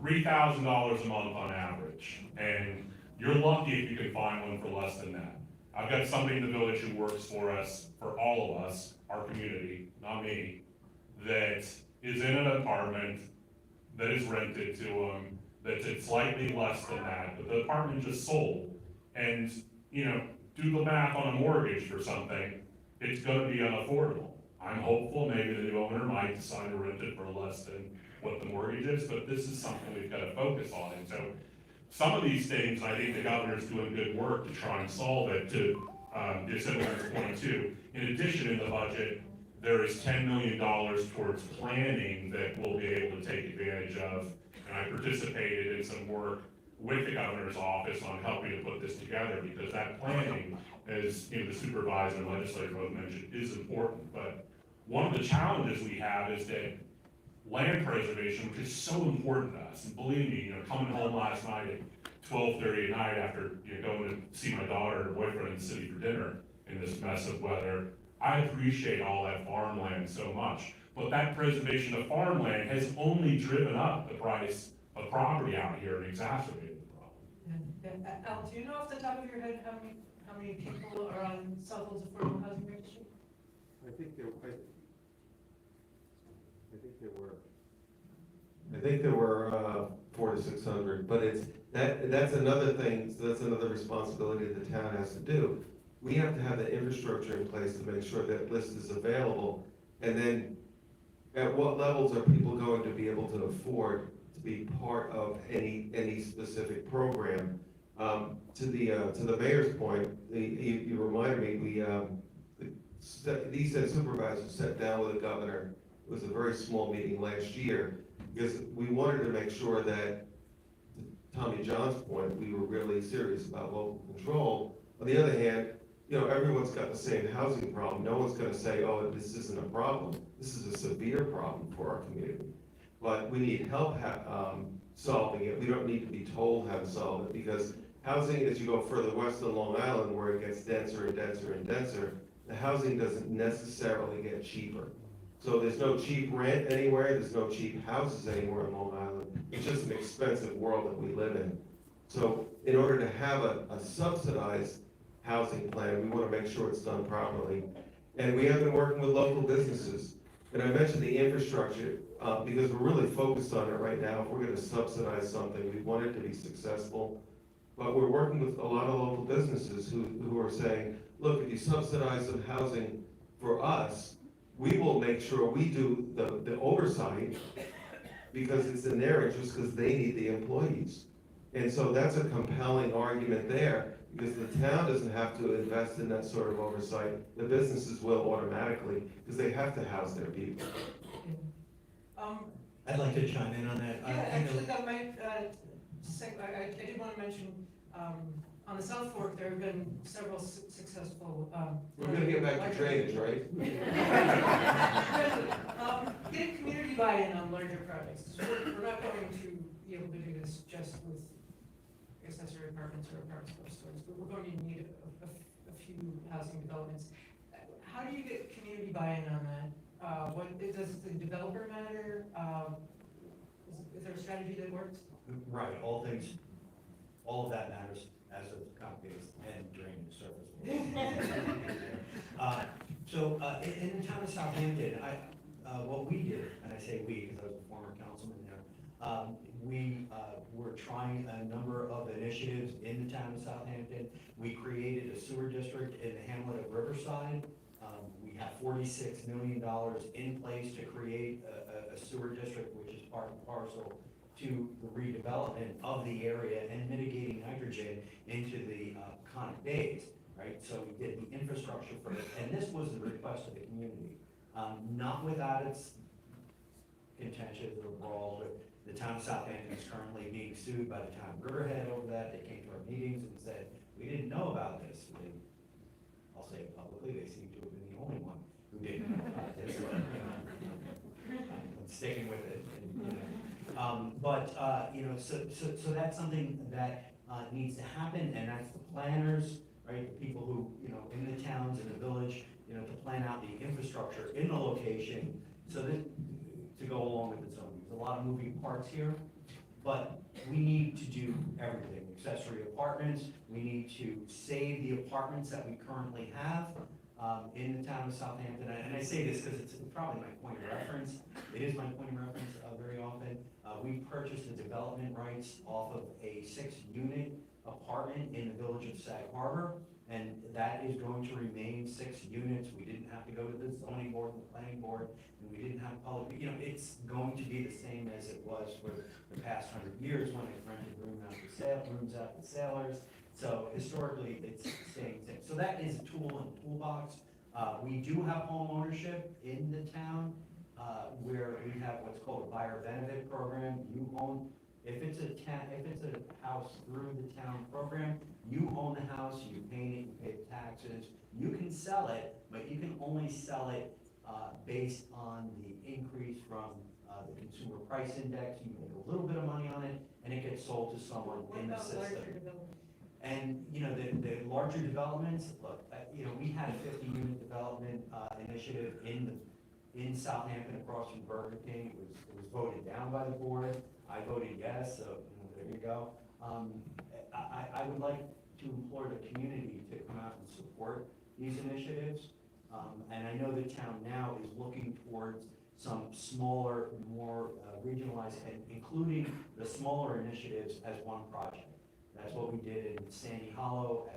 S4: $3,000 a month on average. And you're lucky if you can find one for less than that. I've got somebody in the village who works for us, for all of us, our community, not me, that is in an apartment that is rented to them, that's at slightly less than that, but the apartment just sold. And, do the math on a mortgage for something, it's gonna be unaffordable. I'm hopeful maybe the new owner might decide to rent it for less than what the mortgage is, but this is something we've gotta focus on. And so, some of these things, I think the governor's doing good work to try and solve it. To the Assemblyman's point too. In addition, in the budget, there is $10 million towards planning that we'll be able to take advantage of. And I participated in some work with the governor's office on helping to put this together, because that planning, as the supervisor and legislator both mentioned, is important. But one of the challenges we have is that land preservation, which is so important to us, and believe me, coming home last night at 12:30 at night after going to see my daughter and her boyfriend in the city for dinner in this mess of weather, I appreciate all that farmland so much. But that preservation of farmland has only driven up the price of property out here and exacerbated the problem.
S6: Al, do you know off the top of your head how many people are on Southold's affordable housing registry?
S5: I think there were 400 to 600, but that's another thing, so that's another responsibility the town has to do. We have to have the infrastructure in place to make sure that list is available, and then at what levels are people going to be able to afford to be part of any specific program? To the mayor's point, you reminded me, the East End Supervisor sat down with the governor. It was a very small meeting last year, because we wanted to make sure that, to Tommy John's point, we were really serious about local control. On the other hand, everyone's got the same housing problem. No one's gonna say, oh, this isn't a problem. This is a severe problem for our community. But we need help solving it. We don't need to be told how to solve it, because housing, as you go further west on Long Island, where it gets denser and denser and denser, the housing doesn't necessarily get cheaper. So there's no cheap rent anywhere, there's no cheap houses anywhere in Long Island. It's just an expensive world that we live in. So in order to have a subsidized housing plan, we want to make sure it's done properly. And we have been working with local businesses. And I mentioned the infrastructure, because we're really focused on it right now. If we're gonna subsidize something, we want it to be successful. But we're working with a lot of local businesses who are saying, look, if you subsidize some housing for us, we will make sure we do the oversight because it's in their interest, because they need the employees. And so that's a compelling argument there, because the town doesn't have to invest in that sort of oversight. The businesses will automatically, because they have to house their people.
S2: I'd like to chime in on that.
S6: Yeah, actually, that might, I did want to mention, on the South Fork, there have been several successful.
S5: We're gonna get back to drainage, right?
S6: Getting community buy-in on larger projects. We're not going to be able to do this just with accessory apartments or apartments or stores, but we're going to need a few housing developments. How do you get community buy-in on that? Does the developer matter? Is there a strategy that works?
S2: Right, all of that matters as of comp-based and drainage surface. In the town of Southampton, what we did, and I say we because I was a former councilman there, we were trying a number of initiatives in the town of Southampton. We created a sewer district in the hamlet of Riverside. We have $46 million in place to create a sewer district, which is part and parcel to the redevelopment of the area and mitigating nitrogen into the conic bays, right? So we did the infrastructure for it, and this was the request of the community. Not without its contentions or brawls, but the town of Southampton is currently being sued by the town of Riverhead over that. They came to our meetings and said, we didn't know about this. I'll say it publicly, they seem to have been the only one who didn't know about this. I'm sticking with it. So that's something that needs to happen, and that's the planners, right? The people who, in the towns and the village, to plan out the infrastructure in the location so that to go along with the zoning. There's a lot of moving parts here, but we need to do everything. Accessory apartments, we need to save the apartments that we currently have in the town of Southampton. And I say this because it's probably my point of reference. It is my point of reference very often. We purchased the development rights off of a 6-unit apartment in the village of Sag Harbor, and that is going to remain 6 units. We didn't have to go to the zoning board and the planning board, and we didn't have public, it's going to be the same as it was for the past 100 years when they rented rooms out to sailors. So historically, it's staying the same. So that is a tool in the toolbox. We do have home ownership in the town, where we have what's called a buyer benefit program. You own, if it's a house through the town program, you own the house, you paint it, you pay the taxes. You can sell it, but you can only sell it based on the increase from the consumer price index. You make a little bit of money on it, and it gets sold to someone in the system. And, the larger developments, look, we had a 50-unit development initiative in Southampton across from Burger King. It was voted down by the board. I voted yes, so there you go. I would like to implore the community to come out and support these initiatives. And I know the town now is looking towards some smaller, more regionalized, and including the smaller initiatives as one project. That's what we did in Sandy Hollow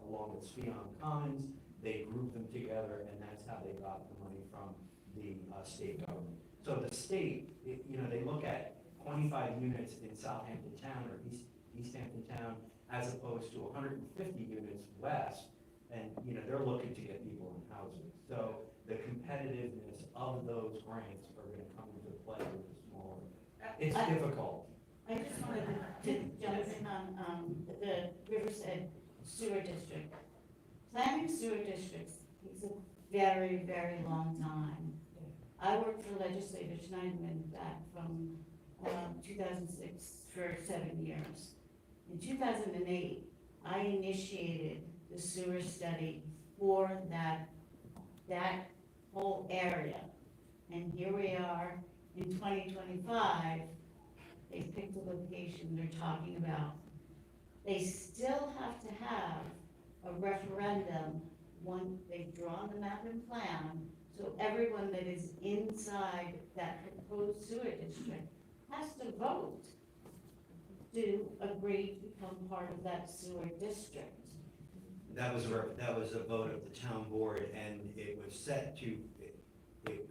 S2: along with Spion Commons. They grouped them together, and that's how they got the money from the state government. So the state, they look at 25 units in Southampton Town or East Hampton Town as opposed to 150 units west, and they're looking to get people in housing. So the competitiveness of those grants are going to come into play with the smaller. It's difficult.
S3: I just wanted to jump in on the Riverside Sewer District. Planning sewer districts takes a very, very long time. I worked for Legislator Schneiderman back from 2006 for 7 years. In 2008, I initiated the sewer study for that whole area. And here we are in 2025, they picked a location they're talking about. They still have to have a referendum, one, they've drawn the map and plan, so everyone that is inside that proposed sewer district has to vote to agree to become part of that sewer district.
S2: That was a vote of the town board, and it was set to, it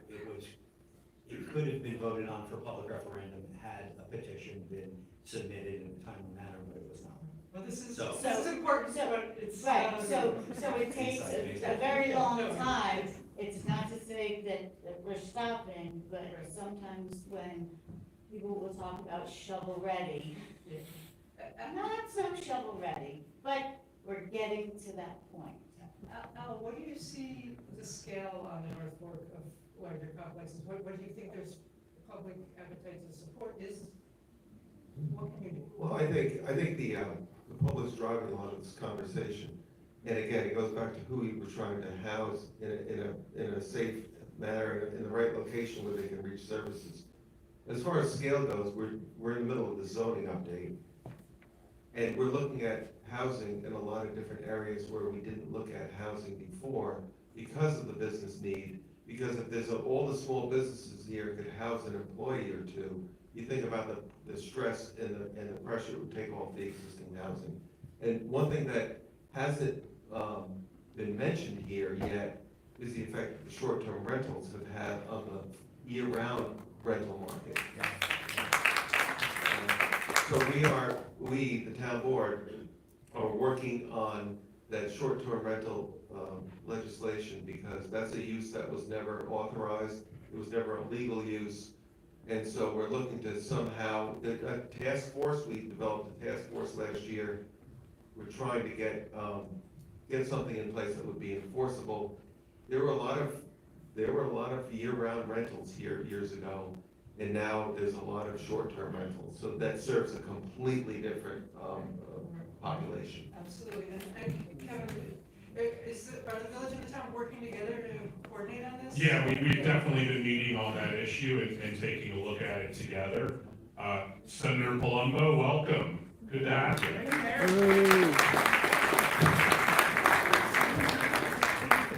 S2: could have been voted on for public referendum had a petition been submitted in a timely manner, but it was not.
S6: Well, this is
S2: So-
S6: important,
S3: so-
S6: but it's.
S3: Right, so it takes a very long time. It's not to say that we're stopping, but sometimes when people will talk about shovel ready, not so shovel ready, but we're getting to that point.
S6: Al, what do you see the scale on the North Fork of larger complexes? What do you think there's public appetite to support is? What can you do?
S5: Well, I think the public's driving a lot of this conversation. And again, it goes back to who we were trying to house in a safe manner, in the right location where they can reach services. As far as scale goes, we're in the middle of the zoning update. And we're looking at housing in a lot of different areas where we didn't look at housing before because of the business need. Because if there's all the small businesses here could house an employee or two, you think about the stress and the pressure it would take off the existing housing. And one thing that hasn't been mentioned here yet is the effect that the short-term rentals have had on the year-round rental market. So we, the town board, are working on that short-term rental legislation because that's a use that was never authorized. It was never a legal use. And so we're looking to somehow, a task force, we developed a task force last year. We're trying to get something in place that would be enforceable. There were a lot of year-round rentals here years ago, and now there's a lot of short-term rentals. So that serves a completely different population.
S6: Absolutely, and Kevin, are the village and the town working together to coordinate on this?
S4: Yeah, we've definitely been meeting on that issue and taking a look at it together. Senator Palumbo, welcome. Good to have you.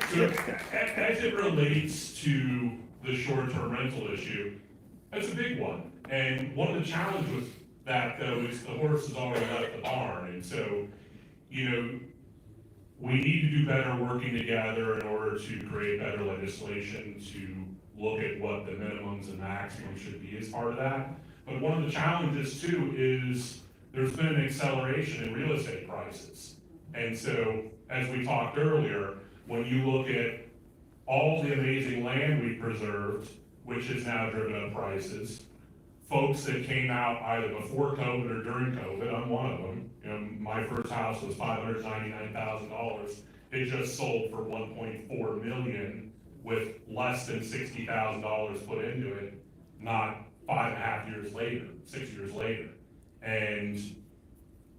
S4: So, as it relates to the short-term rental issue, that's a big one. And one of the challenges with that, though, is the horse has already left the barn. And so, we need to do better working together in order to create better legislation to look at what the minimums and maximums should be as part of that. But one of the challenges too is there's been an acceleration in real estate prices. And so, as we talked earlier, when you look at all the amazing land we preserved, which has now driven up prices, folks that came out either before COVID or during COVID, I'm one of them. My first house was $599,000. It just sold for $1.4 million with less than $60,000 put into it, not 5.5 years later, 6 years later. And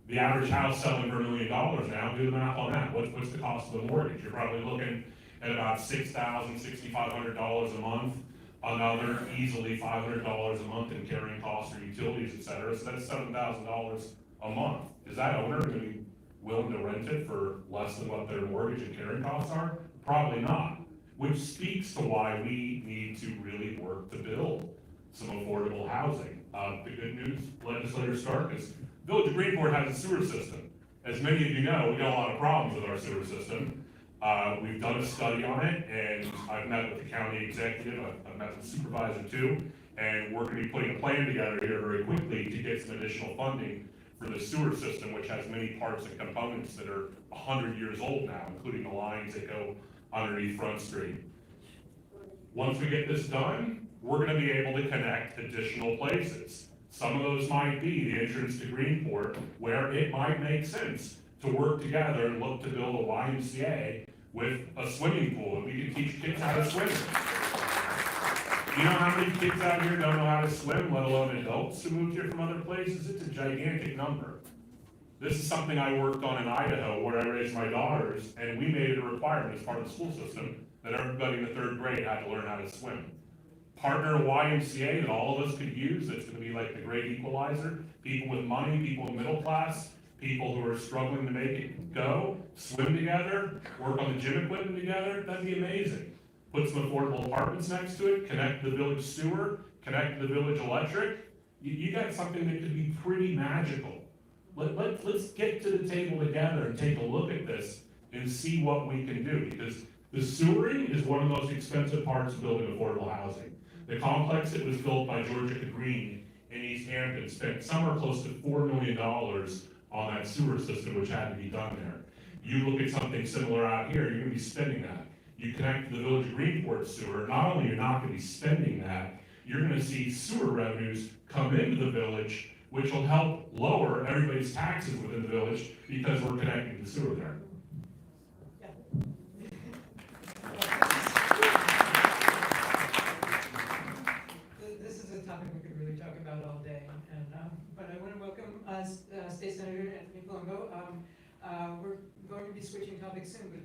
S4: the average house selling for $1 million now, do the math on that. What's the cost of the mortgage? You're probably looking at about $6,000, $6,500 a month. Another easily $500 a month in carrying costs or utilities, et cetera. So that's $7,000 a month. Is that owner going to be willing to rent it for less than what their mortgage and carrying costs are? Probably not. Which speaks to why we need to really work to build some affordable housing. The good news, Legislator Stark, is Village of Greenport has a sewer system. As many of you know, we got a lot of problems with our sewer system. We've done a study on it, and I've met with the county executive, I've met with the supervisor too, and we're going to be putting a plan together here very quickly to get some additional funding for the sewer system, which has many parts and components that are 100 years old now, including the lines that go underneath Front Street. Once we get this done, we're going to be able to connect additional places. Some of those might be the entrance to Greenport, where it might make sense to work together and look to build a YMCA with a swimming pool, and we can teach kids how to swim. You know how many kids out here don't know how to swim, let alone adults who moved here from other places? It's a gigantic number. This is something I worked on in Idaho, where I raised my daughters, and we made it a requirement as part of the school system that everybody in the 3rd grade had to learn how to swim. partner YMCA that all of us could use, that's gonna be like the great equalizer. People with money, people in middle class, people who are struggling to make it go, swim together, work on the gym equipment together, that'd be amazing. Put some affordable apartments next to it, connect the village sewer, connect the village electric. You got something that could be pretty magical. Let's get to the table together and take a look at this and see what we can do, because the sewering is one of the most expensive parts of building affordable housing. The complex that was built by Georgia Green in East Hampton spent somewhere close to $4 million on that sewer system, which had to be done there. You look at something similar out here, you're gonna be spending that. You connect to the village of Greenport sewer, not only you're not gonna be spending that, you're gonna see sewer revenues come into the village, which will help lower everybody's taxes within the village because we're connecting the sewer there.
S6: This is a topic we could really talk about all day, and, but I want to welcome State Senator Anthony Palumbo. We're going to be switching topics soon, but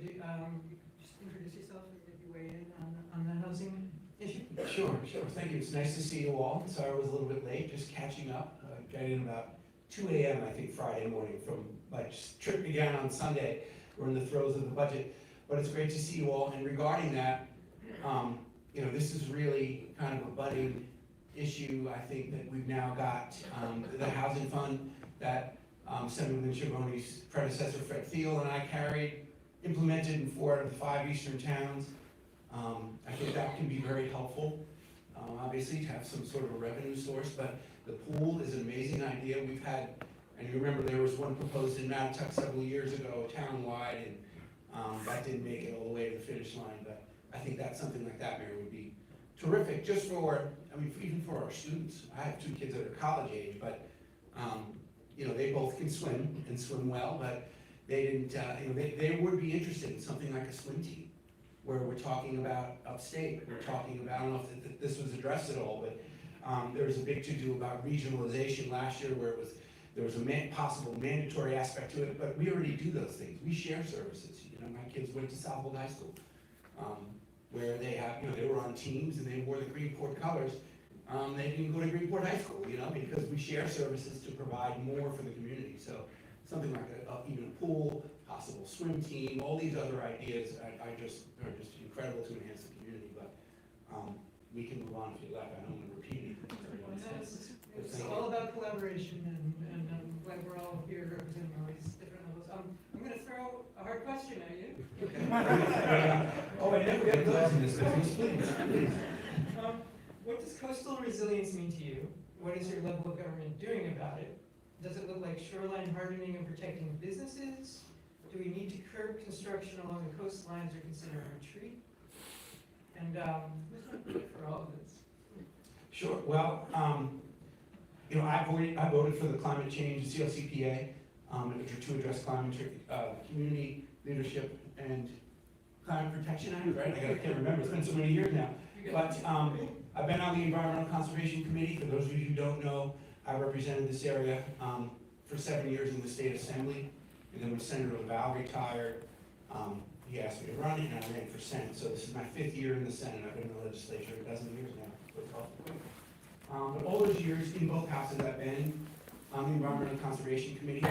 S6: just introduce yourself and maybe weigh in on the housing issue.
S7: Sure. Thank you. It's nice to see you all. Sorry I was a little bit late, just catching up. Got in about 2 a.m. I think Friday morning from like trip began on Sunday. We're in the throes of the budget, but it's great to see you all. And regarding that, this is really kind of a budding issue. I think that we've now got the housing fund that Assemblyman Schiavoni's predecessor Fred Thiel and I carried, implemented in 4 out of the 5 eastern towns. I think that can be very helpful, obviously, to have some sort of a revenue source, but the pool is an amazing idea. We've had, and you remember there was one proposed in Mattuck several years ago, town-wide, and that didn't make it all the way to the finish line, but I think that's something like that, Mayor, would be terrific, just for, even for our students. I have 2 kids that are college age, but, they both can swim and swim well, but they didn't, they would be interested in something like a swim team, where we're talking about upstate, we're talking about, I don't know if this was addressed at all, but there was a big to-do about regionalization last year where there was a possible mandatory aspect to it, but we already do those things. We share services. My kids went to Southold High School, where they have, they were on teams and they wore the Greenport colors. They didn't go to Greenport High School, because we share services to provide more for the community. So something like even a pool, possible swim team, all these other ideas are just incredible to enhance the community, but we can move on if you like. I don't want to repeat anything.
S6: It's all about collaboration, and I'm glad we're all here representing all these different levels. I'm going to throw a hard question at you.
S7: Oh, I never get those in this business, please.
S6: What does coastal resilience mean to you? What is your level of government doing about it? Does it look like shoreline hardening and protecting businesses? Do we need to curb construction along the coastlines or consider a retreat? And who's going to pay for all of this?
S7: Sure. Well, I voted for the climate change CLCPA to address climate community leadership and climate protection act. Right? I can't remember. It's been so many years now. But I've been on the Environmental Conservation Committee. For those of you who don't know, I represented this area for 7 years in the state assembly. And then when Senator LaValle retired, he asked me to run it, and I ran for Senate. So this is my 5th year in the Senate. I've been in the legislature a dozen years now. But all those years in both houses I've been on the Environmental Conservation Committee,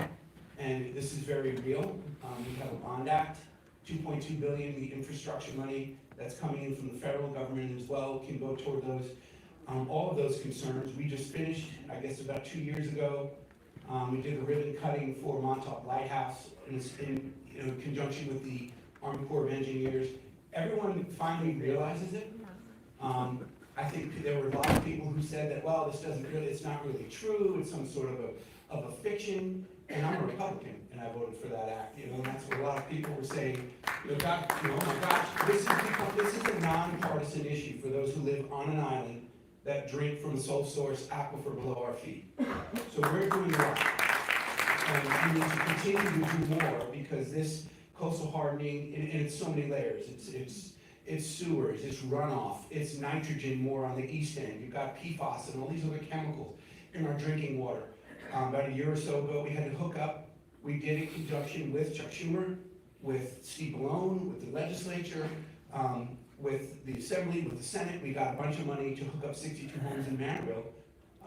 S7: and this is very real. We have a bond act, $2.2 billion, the infrastructure money that's coming in from the federal government as well can go toward those, all of those concerns. We just finished, I guess about 2 years ago, we did the ribbon cutting for Montauk Lighthouse in conjunction with the Army Corps of Engineers. Everyone finally realizes it. I think there were a lot of people who said that, well, it's not really true, it's some sort of a fiction, and I'm a Republican, and I voted for that act, and that's what a lot of people were saying, oh my gosh, this is a nonpartisan issue for those who live on an island that drink from a sole source aquifer below our feet. So we're doing right, and we need to continue to do more, because this coastal hardening, and it's so many layers, it's sewers, it's runoff, it's nitrogen more on the east end. You've got PFAS and all these other chemicals in our drinking water. About a year or so ago, we had to hook up. We did it in conjunction with Chuck Schumer, with Steve Malone, with the legislature, With the Assembly, with the Senate, we got a bunch of money to hook up 62 homes in Maryville.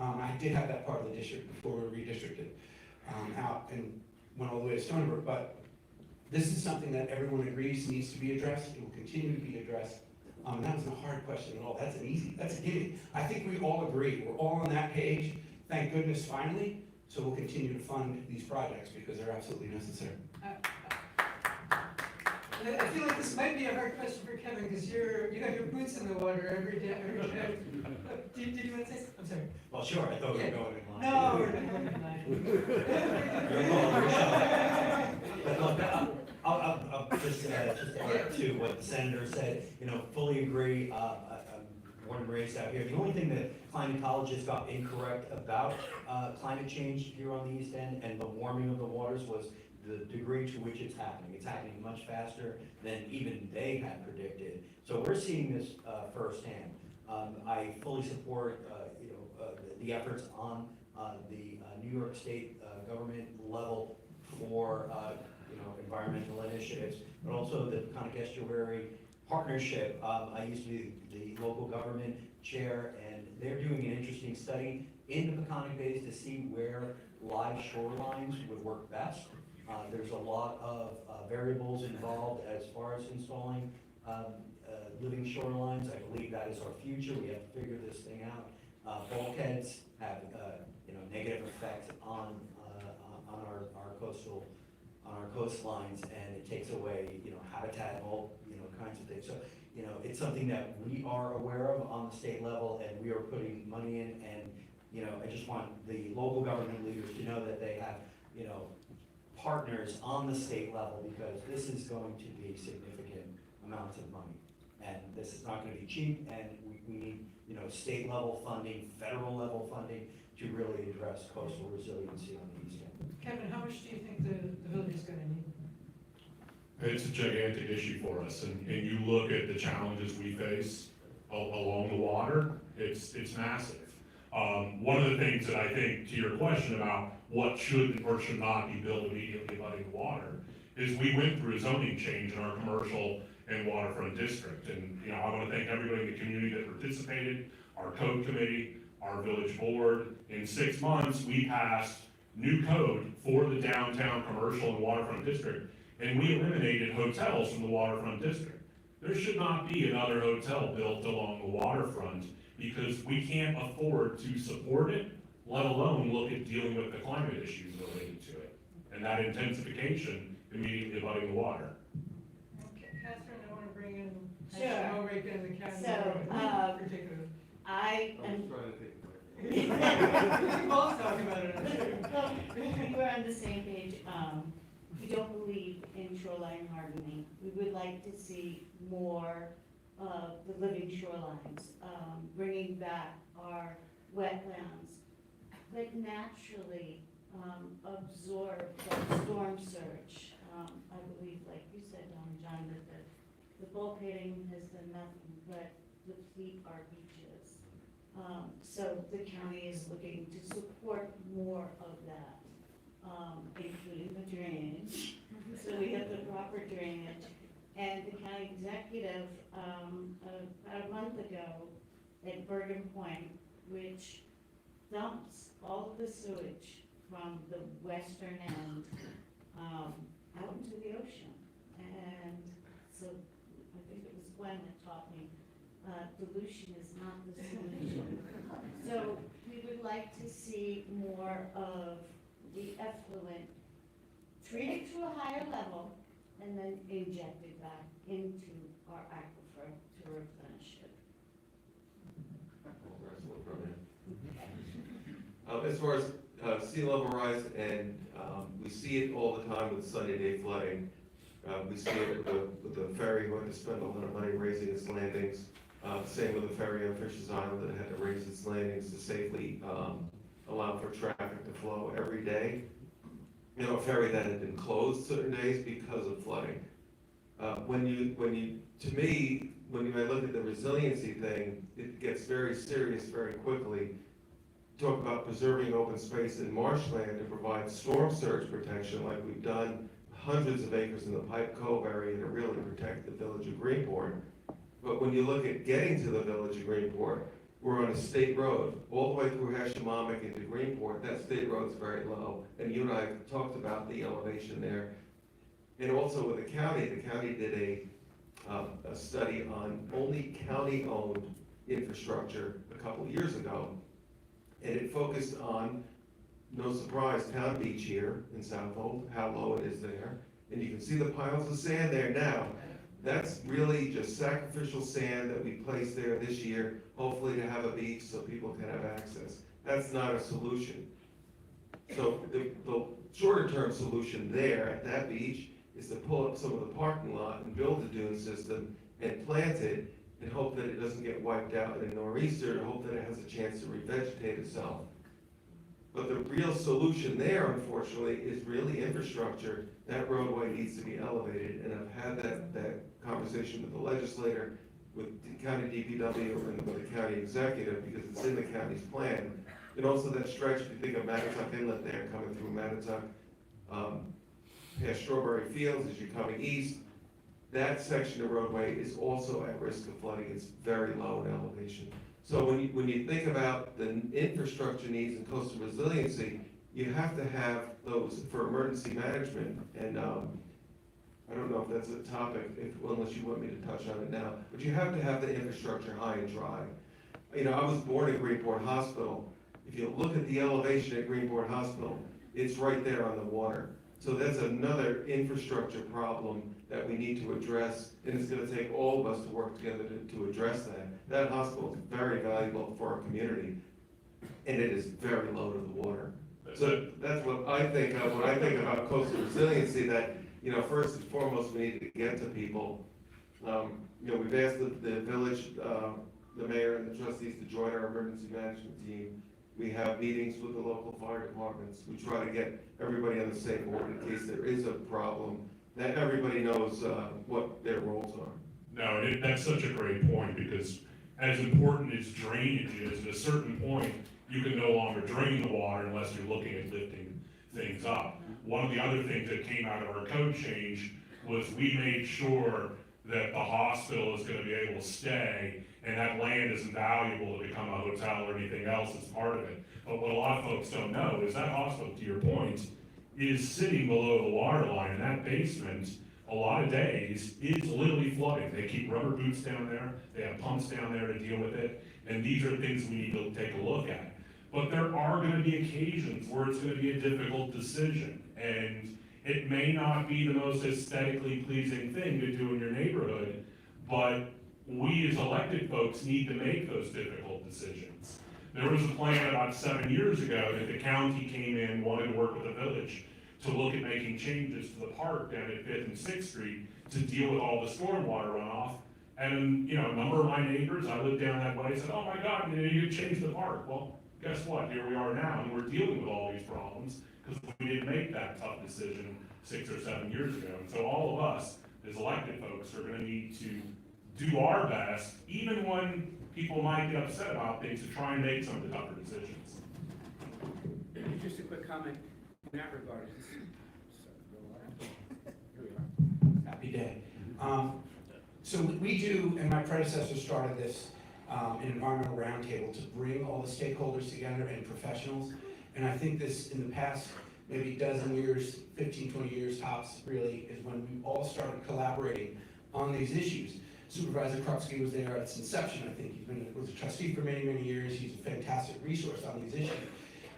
S7: I did have that part of the district before we redistricted out and went all the way to Stony Brook, but this is something that everyone agrees needs to be addressed. It will continue to be addressed. That wasn't a hard question at all. That's a gimme. I think we all agree. We're all on that page. Thank goodness, finally. So we'll continue to fund these projects because they're absolutely necessary.
S6: I feel like this might be a hard question for Kevin, because you got your boots in the water every day. Did you want to say something? I'm sorry.
S2: Well, sure, I thought we were going in line.
S6: No, we're not going in line.
S2: But look, I'll just add to what the senator said, fully agree. I'm born and raised out here. The only thing that climatologists got incorrect about climate change here on the East End and the warming of the waters was the degree to which it's happening. It's happening much faster than even they had predicted. So we're seeing this firsthand. I fully support, the efforts on the New York State government level for, environmental initiatives, but also the Peconic Estuary Partnership. I used to be the local government chair, and they're doing an interesting study in the Peconic Bays to see where live shorelines would work best. There's a lot of variables involved as far as installing living shorelines. I believe that is our future. We have to figure this thing out. Bulkheads have negative effects on our coastlines, and it takes away habitat, all kinds of things. So it's something that we are aware of on the state level, and we are putting money in. And I just want the local government leaders to know that they have partners on the state level, because this is going to be significant amounts of money. And this is not going to be cheap, and we need, state level funding, federal level funding to really address coastal resiliency on the East End.
S6: Kevin, how much do you think the village is going to need?
S4: It's a gigantic issue for us, and you look at the challenges we face along the water, it's massive. One of the things that I think, to your question about what should or should not be built immediately abutting the water, is we went through a zoning change in our commercial and waterfront district. And, I want to thank everybody in the community that participated, our code committee, our village board. In 6 months, we passed new code for the downtown commercial and waterfront district, and we eliminated hotels from the waterfront district. There should not be another hotel built along the waterfront, because we can't afford to support it, let alone look at dealing with the climate issues related to it. And that intensification immediately abutting the water.
S6: Okay, Catherine, I want to bring in,
S3: Sure.
S6: right in the county.
S3: So,
S6: Particular.
S3: I am.
S5: trying to think.
S6: We can both talk about it, I'm sure.
S3: Well, we're on the same page. We don't believe in shoreline hardening. We would like to see more of the living shorelines, bringing back our wetlands that naturally absorb that storm surge. I believe, like you said, John, that the bulkheading has done nothing but deplete our beaches. So the county is looking to support more of that, including the drainage. So we have the proper drainage. And the county executive, about a month ago at Bergen Point, which dumps all of the sewage from the western end out into the ocean. And so I think it was Gwen that taught me, dilution is not the solution. So we would like to see more of the effluent treated to a higher level and then injected back into our aquifer to replenish it.
S5: As far as sea level rise, and we see it all the time with sunny day flooding. We see it with the ferry who had to spend a lot of money raising its landings. Same with the ferry on Fisher's Island that had to raise its landings to safely allow for traffic to flow every day. A ferry that had been closed certain days because of flooding. When I look at the resiliency thing, it gets very serious very quickly. Talk about preserving open space and marshland to provide storm surge protection like we've done hundreds of acres in the Pipe Cove area to really protect the village of Greenport. But when you look at getting to the village of Greenport, we're on a state road, all the way through Hashimomic into Greenport. That state road's very low, and you and I talked about the elevation there. And also with the county did a study on only county-owned infrastructure a couple of years ago. And it focused on, no surprise, Town Beach here in Southold, how low it is there. And you can see the piles of sand there now. That's really just sacrificial sand that we placed there this year, hopefully to have a beach so people can have access. That's not a solution. So the shorter term solution there at that beach is to pull up some of the parking lot and build a dune system and plant it and hope that it doesn't get wiped out in a nor'easter, and hope that it has a chance to revegetate itself. But the real solution there, unfortunately, is really infrastructure. That roadway needs to be elevated, and I've had that conversation with the legislator, with the county DPW, and with the county executive, because it's in the county's plan. And also that stretch, if you think of Matatuck Inlet there, coming through Matatuck, past Strawberry Fields as you're coming east, that section of roadway is also at risk of flooding. It's very low in elevation. So when you think about the infrastructure needs and coastal resiliency, you have to have those for emergency management. And I don't know if that's a topic, unless you want me to touch on it now, but you have to have the infrastructure high and dry. You know, I was born at Greenport Hospital. If you look at the elevation at Greenport Hospital, it's right there on the water. So that's another infrastructure problem that we need to address, and it's gonna take all of us to work together to address that. That hospital is very valuable for our community, and it is very low to the water. So that's what I think of when I think about coastal resiliency, that, you know, first and foremost, we need to get to people. You know, we've asked the village, the mayor and the trustees to join our emergency management team. We have meetings with the local fire departments. We try to get everybody on the same board in case there is a problem, that everybody knows what their roles are.
S4: No, that's such a great point, because as important as drainage is, at a certain point, you can no longer drain the water unless you're looking at lifting things up. One of the other things that came out of our code change was we made sure that the hospital is gonna be able to stay, and that land isn't valuable to become a hotel or anything else as part of it. But what a lot of folks don't know is that hospital, to your point, is sitting below the water line, and that basement, a lot of days, is literally flooding. They keep rubber boots down there, they have pumps down there to deal with it, and these are things we need to take a look at. But there are gonna be occasions where it's gonna be a difficult decision, and it may not be the most aesthetically pleasing thing to do in your neighborhood, but we as elected folks need to make those difficult decisions. There was a plan about 7 years ago that the county came in, wanted to work with the village to look at making changes to the park down at 5th and 6th Street to deal with all the stormwater runoff. And, you know, a number of my neighbors, I lived down that way, said, oh my God, you changed the park. Well, guess what? Here we are now, and we're dealing with all these problems because we didn't make that tough decision 6 or 7 years ago. And so all of us as elected folks are gonna need to do our best, even when people might get upset about things, to try and make some of the tougher decisions.
S8: Just a quick comment in that regard.
S7: Happy day. So we do, and my predecessor started this, an environmental roundtable to bring all the stakeholders together and professionals. And I think this, in the past, maybe dozen years, 15, 20 years tops, really, is when we all started collaborating on these issues. Supervisor Krupski was there at its inception. I think was a trustee for many, many years. He's a fantastic resource on these issues.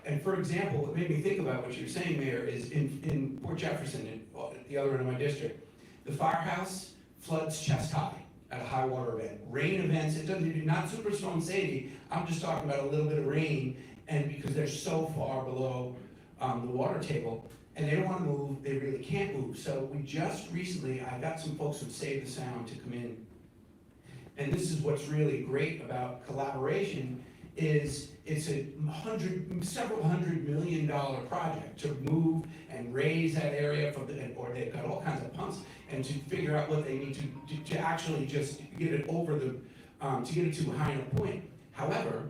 S7: And for example, what made me think about what you're saying, Mayor, is in Port Jefferson, at the other end of my district, the firehouse floods chest high at a high water event. Rain events, it doesn't, not Superstorm Sandy, I'm just talking about a little bit of rain, and because they're so far below the water table, and they don't want to move, they really can't move. So we just recently, I got some folks from Save the Sound to come in. And this is what's really great about collaboration, is it's a several $100 million project to move and raise that area from or they've got all kinds of pumps, and to figure out what they need to actually just get it over the, to get it to a high enough point. However,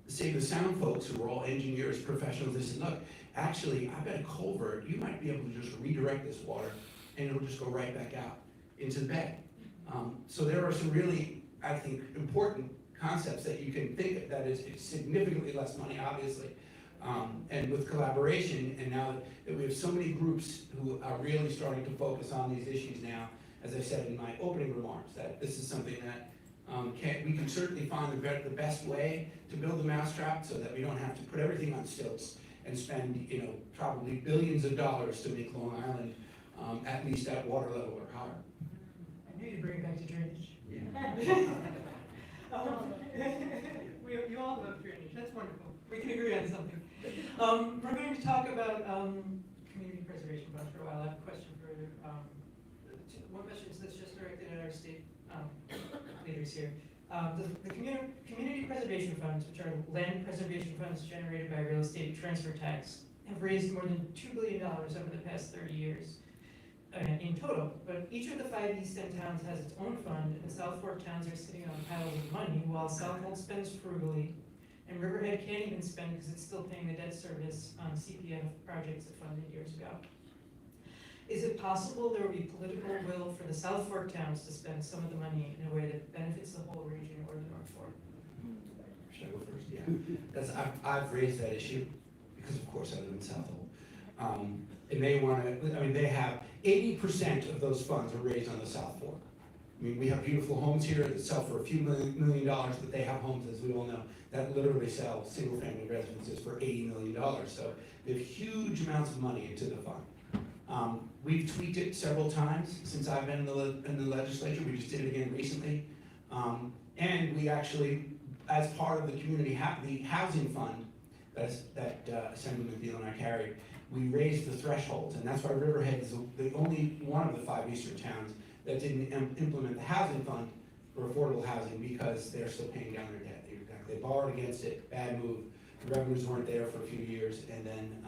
S7: the Save the Sound folks, who are all engineers, professionals, they said, look, actually, I've got a culvert, you might be able to just redirect this water and it'll just go right back out into the bay. So there are some really, I think, important concepts that you can think of that is it's significantly less money, obviously. And with collaboration, and now that we have so many groups who are really starting to focus on these issues now, as I said in my opening remarks, that this is something that we can certainly find the best way to build a mousetrap so that we don't have to put everything on stilts and spend, probably billions of dollars to make Long Island at least at water level or higher.
S6: I knew you'd bring it back to drainage. You all love drainage, that's wonderful. We can agree on something. We're going to talk about community preservation funds for a while. I have a question for, one question that's just directed at our state leaders here. The community preservation funds, which are land preservation funds generated by real estate transfer tax, have raised more than $2 billion over the past 30 years. In total, but each of the 5 East End towns has its own fund, and the South Fork towns are sitting on piles of money, while Southold spends frugally, and Riverhead can't even spend because it's still paying the debt service on CPF projects it funded years ago. Is it possible there will be political will for the South Fork towns to spend some of the money in a way that benefits the whole region or the North Fork?
S7: Should I go first? Yeah. I've raised that issue because, of course, I live in Southold. And they want to, they have 80% of those funds are raised on the South Fork. We have beautiful homes here that sell for a few million dollars, but they have homes, as we all know, that literally sell single-family residences for $80 million. So they have huge amounts of money into the fund. We've tweaked it several times since I've been in the legislature. We just did it again recently. And we actually, as part of the the housing fund that Assemblyman Deal and I carried, we raised the thresholds, and that's why Riverhead is the only one of the 5 eastern towns that didn't implement the housing fund for affordable housing because they're still paying down their debt. They borrowed against it, bad move. The revenues weren't there for a few years, and then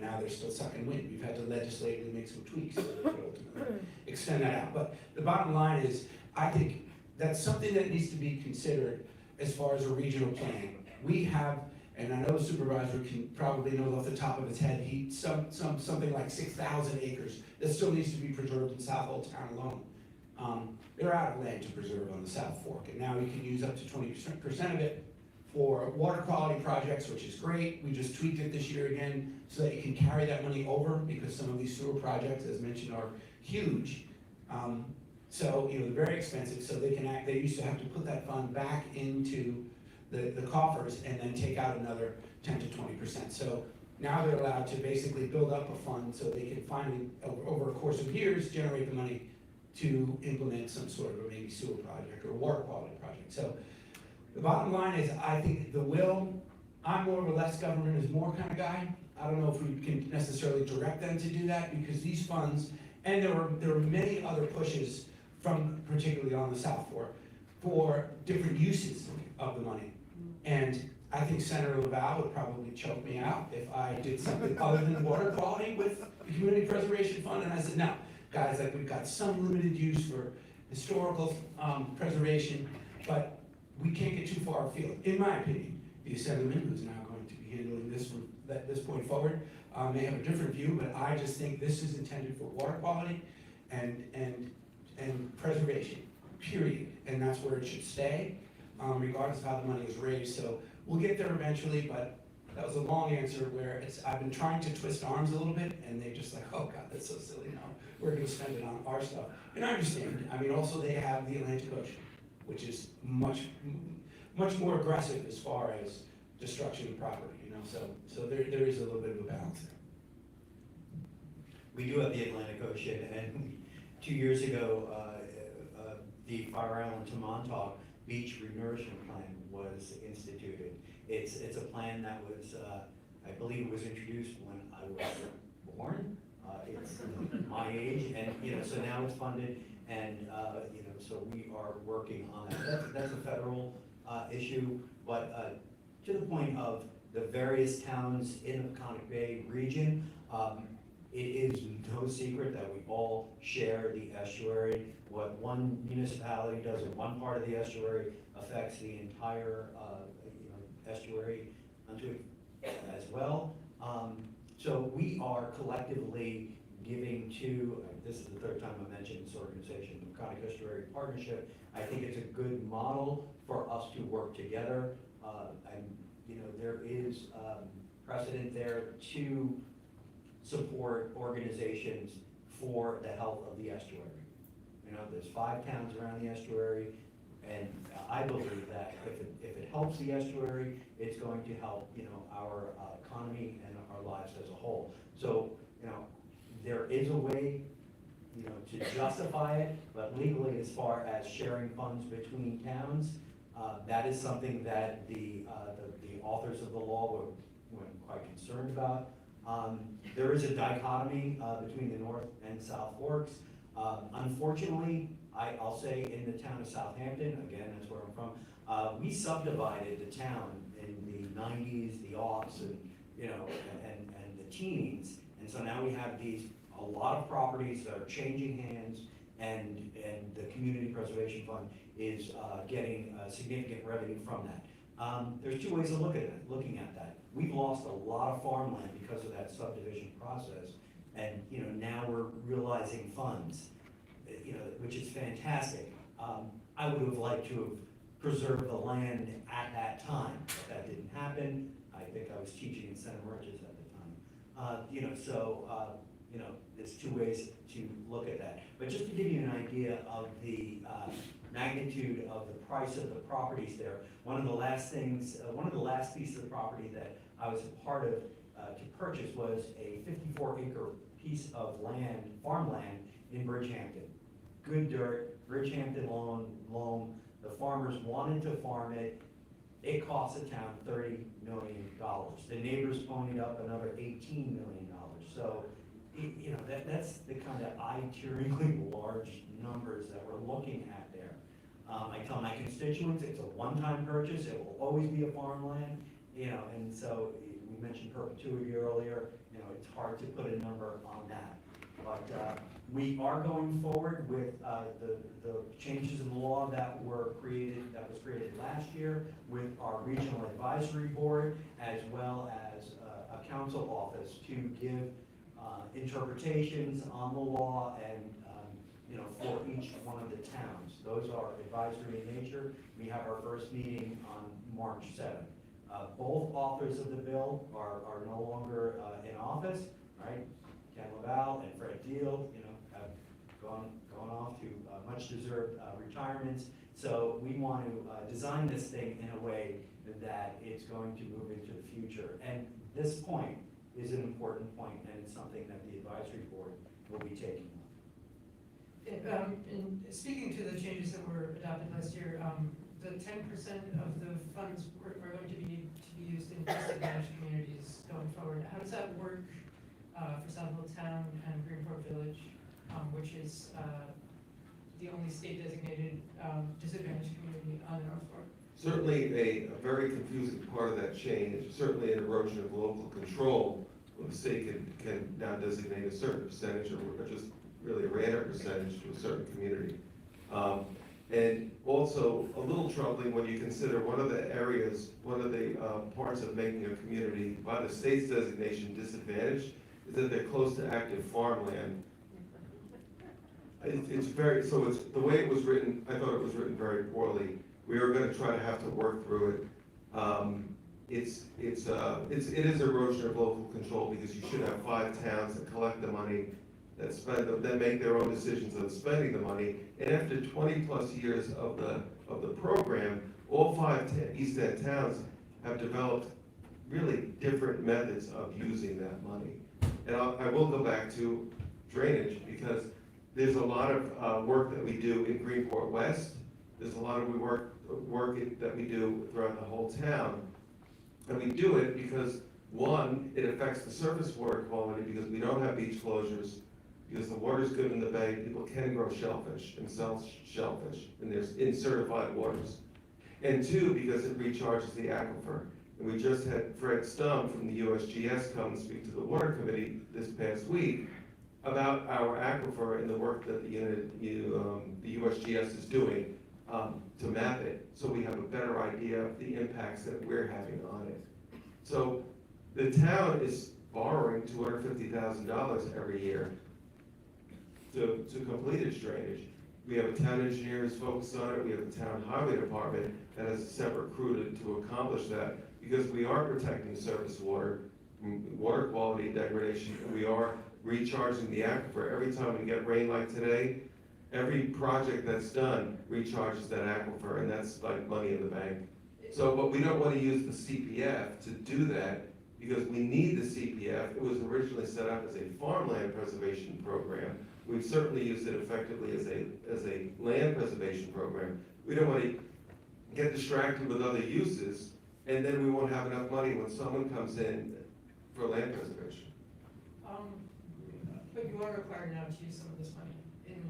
S7: now they're still sucking wind. We've had to legislatively make some tweaks so that we could ultimately extend that out. But the bottom line is, I think that's something that needs to be considered as far as a regional plan. We have, and I know the supervisor can probably know off the top of his head, something like 6,000 acres that still needs to be preserved in Southold town alone. They're out of land to preserve on the South Fork, and now you can use up to 20% of it for water quality projects, which is great. We just tweaked it this year again so that you can carry that money over because some of these sewer projects, as mentioned, are huge. So they're very expensive, so they used to have to put that fund back into the coffers and then take out another 10 to 20%. So now they're allowed to basically build up a fund so they can finally, over a course of years, generate the money to implement some sort of a maybe sewer project or water quality project. So the bottom line is, I think I'm more of a less government is more kind of guy. I don't know if we can necessarily direct them to do that because these funds, and there were many other pushes from particularly on the South Fork for different uses of the money. And I think Senator LaValle would probably choke me out if I did something other than water quality with the Community Preservation Fund. And I said, no, guys, we've got some limited use for historical preservation, but we can't get too far afield. In my opinion, the Assemblyman, who's now going to be handling this from this point forward, may have a different view, but I just think this is intended for water quality and preservation, period. And that's where it should stay, regardless of how the money is raised. So we'll get there eventually, but that was a long answer where I've been trying to twist arms a little bit, and they're just like, oh God, that's so silly. No, we're gonna spend it on our stuff. And I understand. Also they have the Atlantic Ocean, which is much more aggressive as far as destruction of property, So there is a little bit of a balance there.
S2: We do have the Atlantic Ocean, and 2 years ago, the Fire Island to Montauk Beach Renourishment Plan was instituted. It's a plan that was, I believe it was introduced when I was born. It's my age, and so now it's funded, and so we are working on that. That's a federal issue, but to the point of the various towns in the Peconic Bay region, it is no secret that we all share the estuary. What one municipality does in one part of the estuary affects the entire estuary unto it as well. So we are collectively giving to, this is the third time I mentioned this organization, the Conic Estuary Partnership. I think it's a good model for us to work together. And, you know, there is precedent there to support organizations for the health of the estuary. You know, there's 5 towns around the estuary, and I believe that if it helps the estuary, it's going to help, you know, our economy and our lives as a whole. So, you know, there is a way, you know, to justify it, but legally, as far as sharing funds between towns, that is something that the authors of the law were quite concerned about. There is a dichotomy between the North and South Forks. Unfortunately, I'll say in the town of Southampton, again, that's where I'm from, we subdivided the town in the 90s, the aughts, and, you know, and the teens. And so now we have a lot of properties that are changing hands, and the Community Preservation Fund is getting significant revenue from that. There's 2 ways of looking at that. We've lost a lot of farmland because of that subdivision process, and, you know, now we're realizing funds, you know, which is fantastic. I would have liked to have preserved the land at that time, but that didn't happen. I think I was teaching in Center Merchants at the time. You know, so, you know, there's 2 ways to look at that. But just to give you an idea of the magnitude of the price of the properties there, one of the last pieces of property that I was a part of to purchase was a 54-acre piece of land, farmland in Bridgehampton. Good dirt, Bridgehampton loan. The farmers wanted to farm it. It cost the town $30 million. The neighbors ponied up another $18 million. So, you know, that's the kind of eye-tearingly large numbers that we're looking at there. I tell my constituents it's a one-time purchase. It will always be a farmland, you know, and so we mentioned perpetuity earlier. You know, it's hard to put a number on that. But we are going forward with the changes in the law that was created last year with our regional advisory board, as well as a council office to give interpretations on the law and you know, for each one of the towns. Those are advisory in nature. We have our first meeting on March 7th. Both authors of the bill are no longer in office, right? Ken Laval and Fred Deal, you know, have gone off to much-deserved retirements. So we want to design this thing in a way that it's going to move into the future. And this point is an important point, and it's something that the advisory board will be taking on.
S6: In speaking to the changes that were adopted last year, the 10% of the funds are going to be used in disadvantaged communities going forward. How does that work for Southold Town and Greenport Village, which is the only state-designated disadvantaged community on the North Fork?
S5: Certainly a very confusing part of that change, certainly an erosion of local control, when the state can now designate a certain percentage or just really a random percentage to a certain community. And also a little troubling when you consider one of the areas, one of the parts of making a community by the state's designation disadvantaged is that they're close to active farmland. It's the way it was written, I thought it was written very poorly. We are going to try to have to work through it. It is erosion of local control because you should have 5 towns that collect the money, that spend them, then make their own decisions on spending the money. And after 20+ years of the program, all 5 East End towns have developed really different methods of using that money. And I will go back to drainage because there's a lot of work that we do in Greenport West. There's a lot of work that we do throughout the whole town. And we do it because, one, it affects the surface water quality because we don't have beach closures, because the water's good in the bay, people can grow shellfish and sell shellfish in certified waters. And 2, because it recharges the aquifer. And we just had Fred Stum from the USGS come and speak to the Water Committee this past week about our aquifer and the work that the USGS is doing to map it, so we have a better idea of the impacts that we're having on it. So the town is borrowing $250,000 every year to complete its drainage. We have a town engineer who's focused on it, we have a town highway department that has a separate crew to accomplish that, because we are protecting surface water, water quality degradation, and we are recharging the aquifer. Every time we get rain like today, every project that's done recharges that aquifer, and that's like money in the bank. So, but we don't want to use the CPF to do that, because we need the CPF. It was originally set up as a farmland preservation program. We've certainly used it effectively as a land preservation program. We don't want to get distracted with other uses, and then we won't have enough money when someone comes in for land preservation.
S6: But you are required now to use some of this money in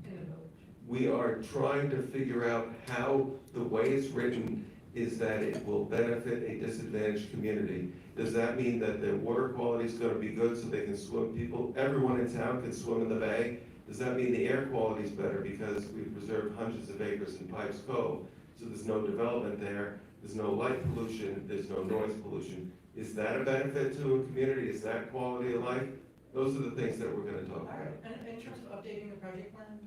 S6: the village.
S5: We are trying to figure out how the way it's written is that it will benefit a disadvantaged community. Does that mean that the water quality is gonna be good so they can swim, everyone in town can swim in the bay? Does that mean the air quality is better because we've preserved hundreds of acres in Pipes Cove? So there's no development there, there's no light pollution, there's no noise pollution. Is that a benefit to a community? Is that quality of life? Those are the things that we're gonna talk
S6: All
S5: about.
S6: right, and in terms of updating the project plan,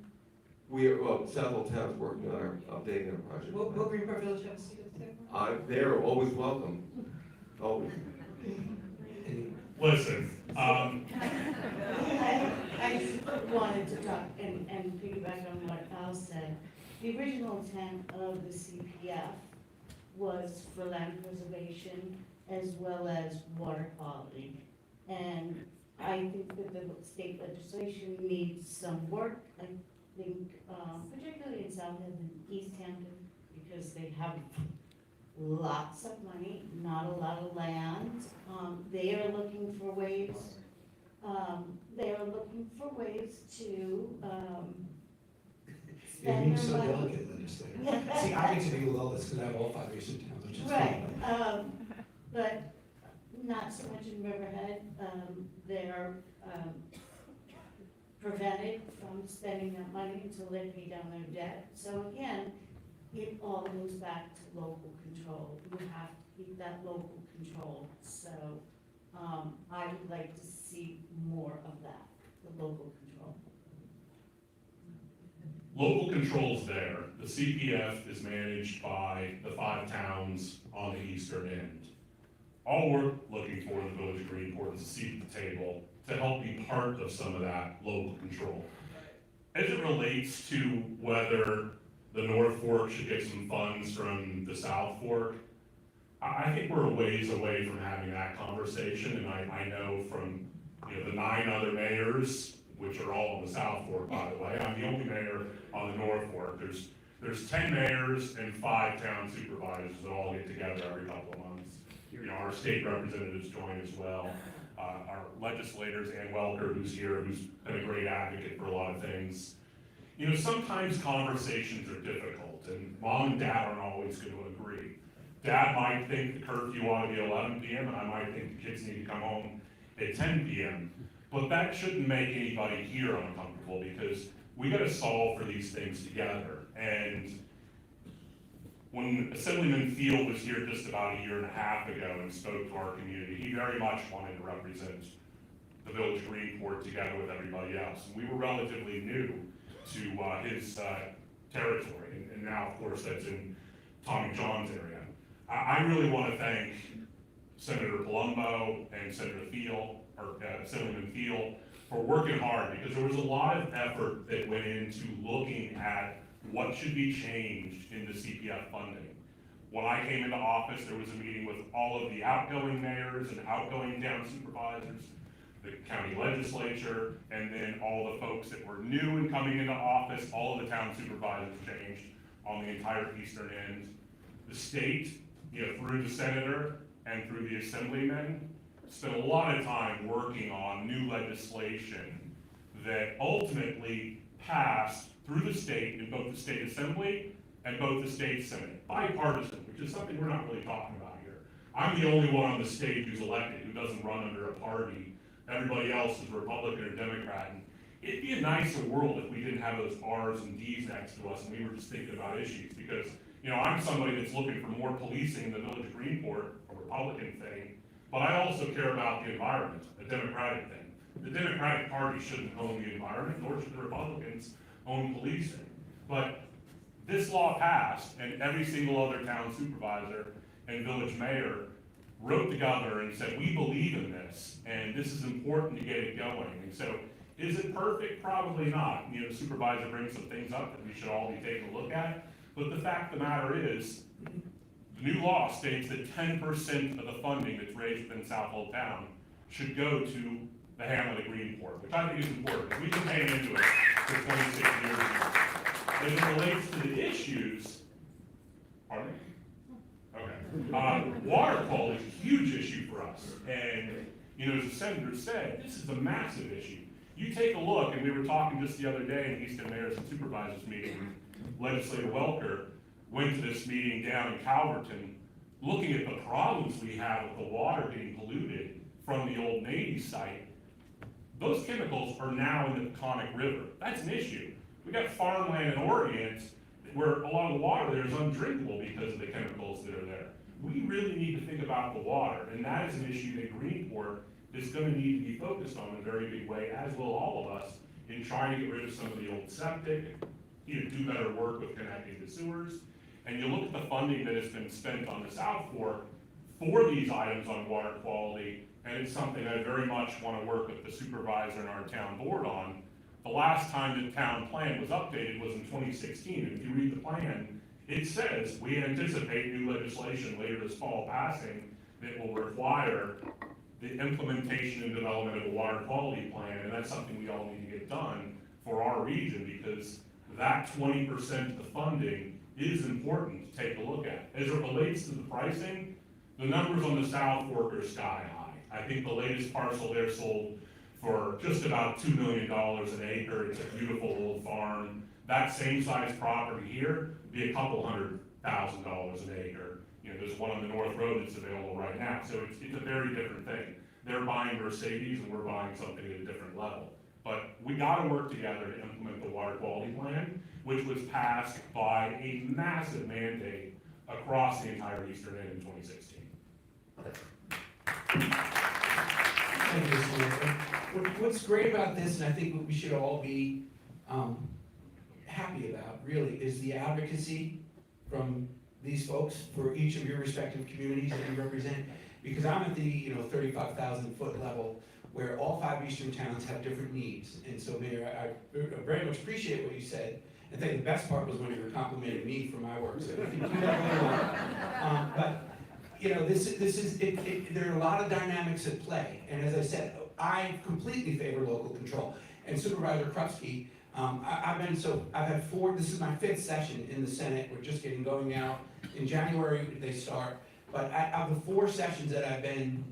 S5: Southold Town's working on our updating our project.
S6: will Greenport Village have a seat at the table?
S5: They're always welcome, always.
S4: Listen,
S3: I just wanted to talk and piggyback on what Al said. The original intent of the CPF was for land preservation as well as water quality. And I think that the state legislation needs some work. I think, particularly in Southold and East Hampton, because they have lots of money, not a lot of land. They are looking for ways, to,
S7: You're being
S3: spend
S7: so
S3: their money.
S7: delicate, legislator. See, I get to be with all this because I have all 5 recent towns, which is
S3: Right,
S7: fine.
S3: but not so much in Riverhead. They're prevented from spending that money until they pay down their debt. So again, it all goes back to local control. You have to keep that local control. So I would like to see more of that, the local control.
S4: local control's there. The CPF is managed by the 5 towns on the eastern end. All we're looking for in the village of Greenport is a seat at the table to help be part of some of that local control. As it relates to whether the North Fork should get some funds from the South Fork, I think we're a ways away from having that conversation, and I know from, the 9 other mayors, which are all on the South Fork, by the way, I'm the only mayor on the North Fork. There's 10 mayors and 5 town supervisors that all get together every couple of months. Our state representatives join as well. Our legislators, Ann Welker, who's here, who's been a great advocate for a lot of things. Sometimes conversations are difficult, and mom and dad aren't always going to agree. Dad might think the curfew ought to be 11 p.m., and I might think the kids need to come home at 10 p.m. But that shouldn't make anybody here uncomfortable, because we got to solve for these things together. And when Assemblyman Field was here just about a year and a half ago and spoke to our community, he very much wanted to represent the village of Greenport together with everybody else. And we were relatively new to his territory, and now, of course, that's in Tommy John's area. I really want to thank Senator Palumbo and Senator Field, or Assemblyman Field, for working hard, because there was a lot of effort that went into looking at what should be changed in the CPF funding. When I came into office, there was a meeting with all of the outgoing mayors and outgoing town supervisors, the county legislature, and then all the folks that were new and coming into office. All of the town supervisors changed on the entire eastern end. The state, through the senator and through the assemblyman, spent a lot of time working on new legislation that ultimately passed through the state, in both the state assembly and both the state senate, bipartisan, which is something we're not really talking about here. I'm the only one on the state who's elected, who doesn't run under a party. Everybody else is Republican or Democrat. And it'd be a nicer world if we didn't have those R's and D's next to us and we were just thinking about issues, because, I'm somebody that's looking for more policing in the village of Greenport, a Republican thing, but I also care about the environment, a democratic thing. The Democratic Party shouldn't own the environment, nor should the Republicans own policing. But this law passed, and every single other town supervisor and village mayor wrote the governor and said, we believe in this, and this is important to get it going. And so, is it perfect? Probably not. You know, the supervisor brings some things up that we should all be taking a look at. But the fact of the matter is, the new law states that 10% of the funding that's raised within Southold town should go to the hamlet of Greenport, which I think is important. We've been paying into it for 26 years now. As it relates to the issues, pardon me? Okay. Water quality is a huge issue for us. And, you know, as the senator said, this is a massive issue. You take a look, and we were talking just the other day in the Easton Mayors and Supervisors meeting, Legislator Welker went to this meeting down in Calverton, looking at the problems we have with the water getting polluted from the old Navy site. Those chemicals are now in the Peconic River. That's an issue. We got farmland in Orient where a lot of the water there is undrinkable because of the chemicals that are there. We really need to think about the water, and that is an issue that Greenport is going to need to be focused on in a very big way, as will all of us, in trying to get rid of some of the old septic, you know, do better work with connecting the sewers. And you look at the funding that has been spent on the South Fork for these items on water quality, and it's something I very much want to work with the supervisor and our town board on. The last time the town plan was updated was in 2016, and if you read the plan, it says we anticipate new legislation later this fall passing that will require the implementation and development of a water quality plan, and that's something we all need to get done for our region, because that 20% of the funding is important to take a look at. As it relates to the pricing, the numbers on the South Fork are sky high. I think the latest parcel there sold for just about $2 million an acre. It's a beautiful old farm. That same size property here would be a couple $100,000 an acre. You know, there's one on the North Road that's available right now. So it's a very different thing. They're buying Mercedes and we're buying something at a different level. But we gotta work together to implement the water quality plan, which was passed by a massive mandate across the entire Eastern End in 2016.
S7: Thank you, Mr. Mayor. What's great about this, and I think what we should all be happy about, really, is the advocacy from these folks for each of your respective communities that you represent. Because I'm at the 35,000 foot level where all 5 eastern towns have different needs. And so, Mayor, I very much appreciate what you said. I think the best part was when you were complimenting me for my work. So I think you that really well. But you know, there are a lot of dynamics at play. And as I said, I completely favor local control. And Supervisor Krupski, I've had 4, this is my 5th session in the Senate. We're just getting going now. In January, they start. But of the 4 sessions that I've been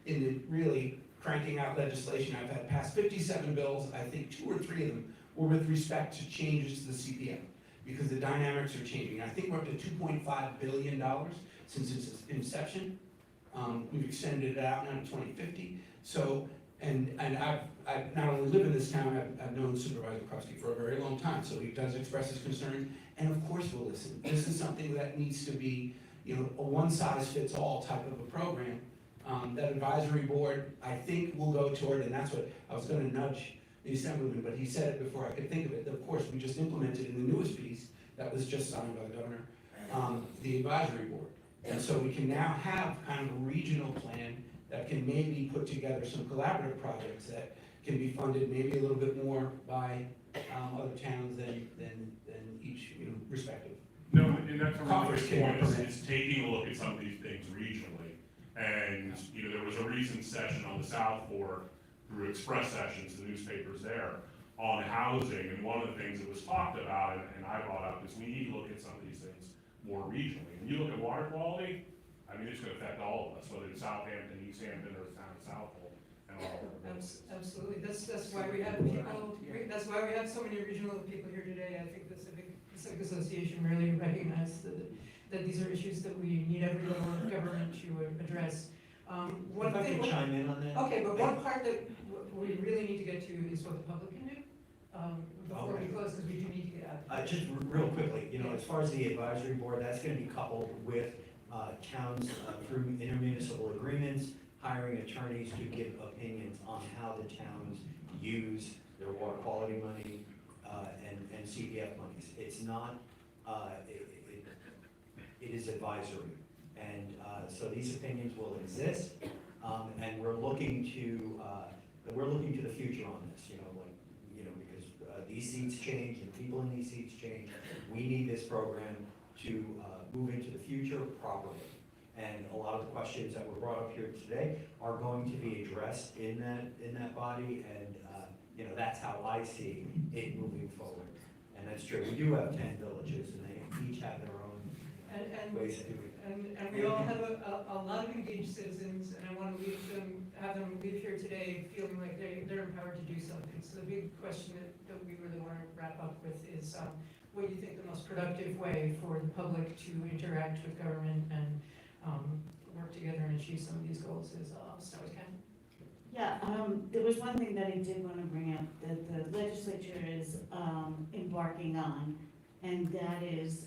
S7: in the really cranking out legislation, I've had passed 57 bills. I think 2 or 3 of them were with respect to changes to the CPM, because the dynamics are changing. I think we're up to $2.5 billion since its inception. We've extended it out now to 2050. So, and I've not only lived in this town, I've known Supervisor Krupski for a very long time, so he does express his concerns, and of course we'll listen. This is something that needs to be, a one-size-fits-all type of a program. That advisory board, I think, will go toward, and that's what I was going to nudge the Assemblyman, but he said it before I could think of it. Of course, we just implemented in the newest piece that was just signed by the governor, the advisory board. And so we can now have kind of a regional plan that can maybe put together some collaborative projects that can be funded maybe a little bit more by other towns than each respective.
S4: No, and that's a really
S7: Conference
S4: good point,
S7: can
S4: is taking a look at some of these things regionally. And, there was a recent session on the South Fork through Express Sessions, the newspapers there, on housing. And one of the things that was talked about, and I brought up, is we need to look at some of these things more regionally. When you look at water quality, it's going to affect all of us, whether it's Southampton, East Hampton, or the town of Southold, and all of our businesses.
S6: Absolutely, that's why we have people, that's why we have so many regional people here today. I think the Civic Association really recognized that these are issues that we need every level of government to address.
S2: If I could chime in on that?
S6: Okay, but one part that we really need to get to is what the public can do, before we close, because we do need to get out.
S2: Just real quickly, as far as the advisory board, that's gonna be coupled with towns through intermunicipal agreements, hiring attorneys to give opinions on how the towns use their water quality money and CPF monies. It's not, it is advisory. And so these opinions will exist, and we're looking to the future on this, because these seats change and people in these seats change. We need this program to move into the future properly. And a lot of the questions that were brought up here today are going to be addressed in that body, and that's how I see it moving forward. And that's true. We do have 10 villages, and they each have their own ways of doing it.
S6: And we all have a lot of engaged citizens, and I want to have them leave here today feeling like they're empowered to do something. So the big question that we really want to wrap up with is, what do you think the most productive way for the public to interact with government and work together and achieve some of these goals is? Stuessi.
S3: Yeah, there was one thing that I did want to bring up that the legislature is embarking on, and that is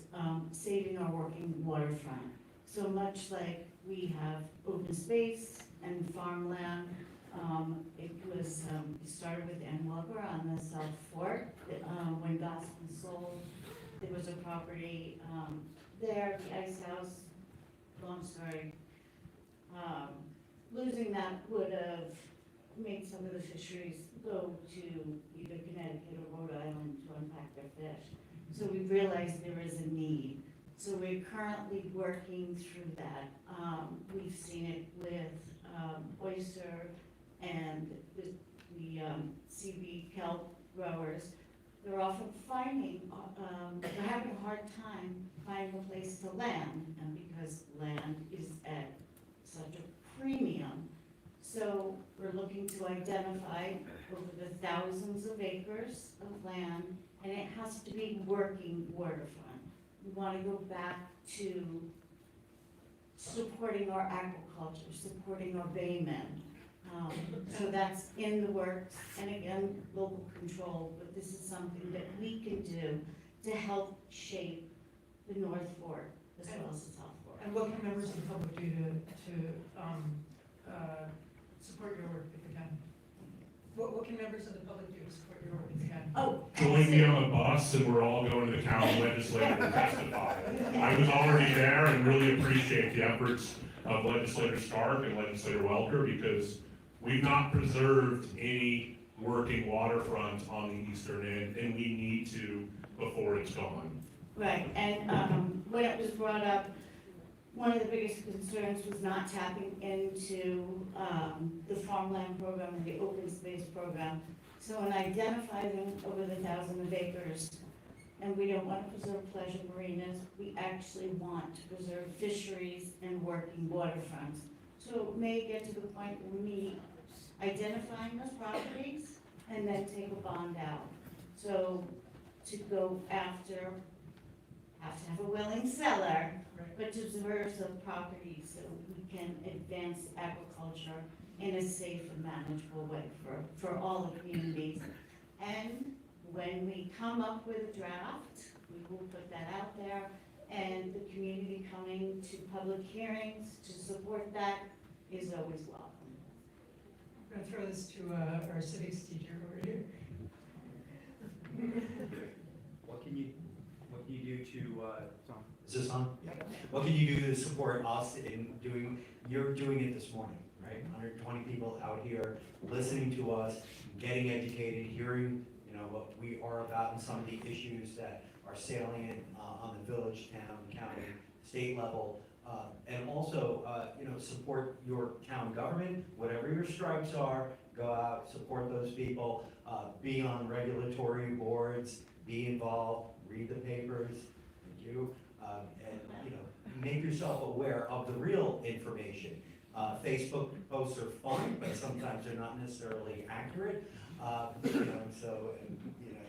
S3: saving our working waterfront. So much like we have open space and farmland, it started with Ann Walker on the South Fork. When Gospel sold, there was a property there, the ice house, long story. Losing that would have made some of the fisheries go to either Connecticut or Rhode Island to unpack their fish. So we realized there is a need. So we're currently working through that. We've seen it with oyster and the CB kelp growers. They're often they're having a hard time finding a place to land, and because land is at such a premium. So we're looking to identify over the thousands of acres of land, and it has to be working waterfront. We want to go back to supporting our agriculture, supporting our baymen. So that's in the works, and again, local control, but this is something that we can do to help shape the North Fork as well as the South Fork.
S6: And what can members of the public do to support your work if they can? What can members of the public do to support your work if they can?
S3: Oh,
S4: Join me on a bus and we're all going to the county legislature to testify. I was already there and really appreciate the efforts of Legislator Stark and Legislator Welker, because we've not preserved any working waterfront on the eastern end, and we need to before it's gone.
S3: right, and when it was brought up, one of the biggest concerns was not tapping into the farmland program and the open space program. So in identifying over the 1,000 of acres, and we don't want to preserve pleasure marinas, we actually want to preserve fisheries and working waterfronts. So it may get to the point where we identifying those properties and then take a bond out. So to go after, have to have a willing seller, but to preserve some properties so we can advance agriculture in a safe and manageable way for all the communities. And when we come up with a draft, we will put that out there, and the community coming to public hearings to support that is always welcome.
S6: I'm going to throw this to our civics teacher over here.
S2: What can you do to, is this on? Yeah. What can you do to support us in you're doing it this morning, right? 120 people out here listening to us, getting educated, hearing, what we are about and some of the issues that are salient on the village, town, county, state level. And also, support your town government, whatever your stripes are, go out, support those people, be on regulatory boards, be involved, read the papers, thank you, and, make yourself aware of the real information. Facebook posts are fine, but sometimes they're not necessarily accurate.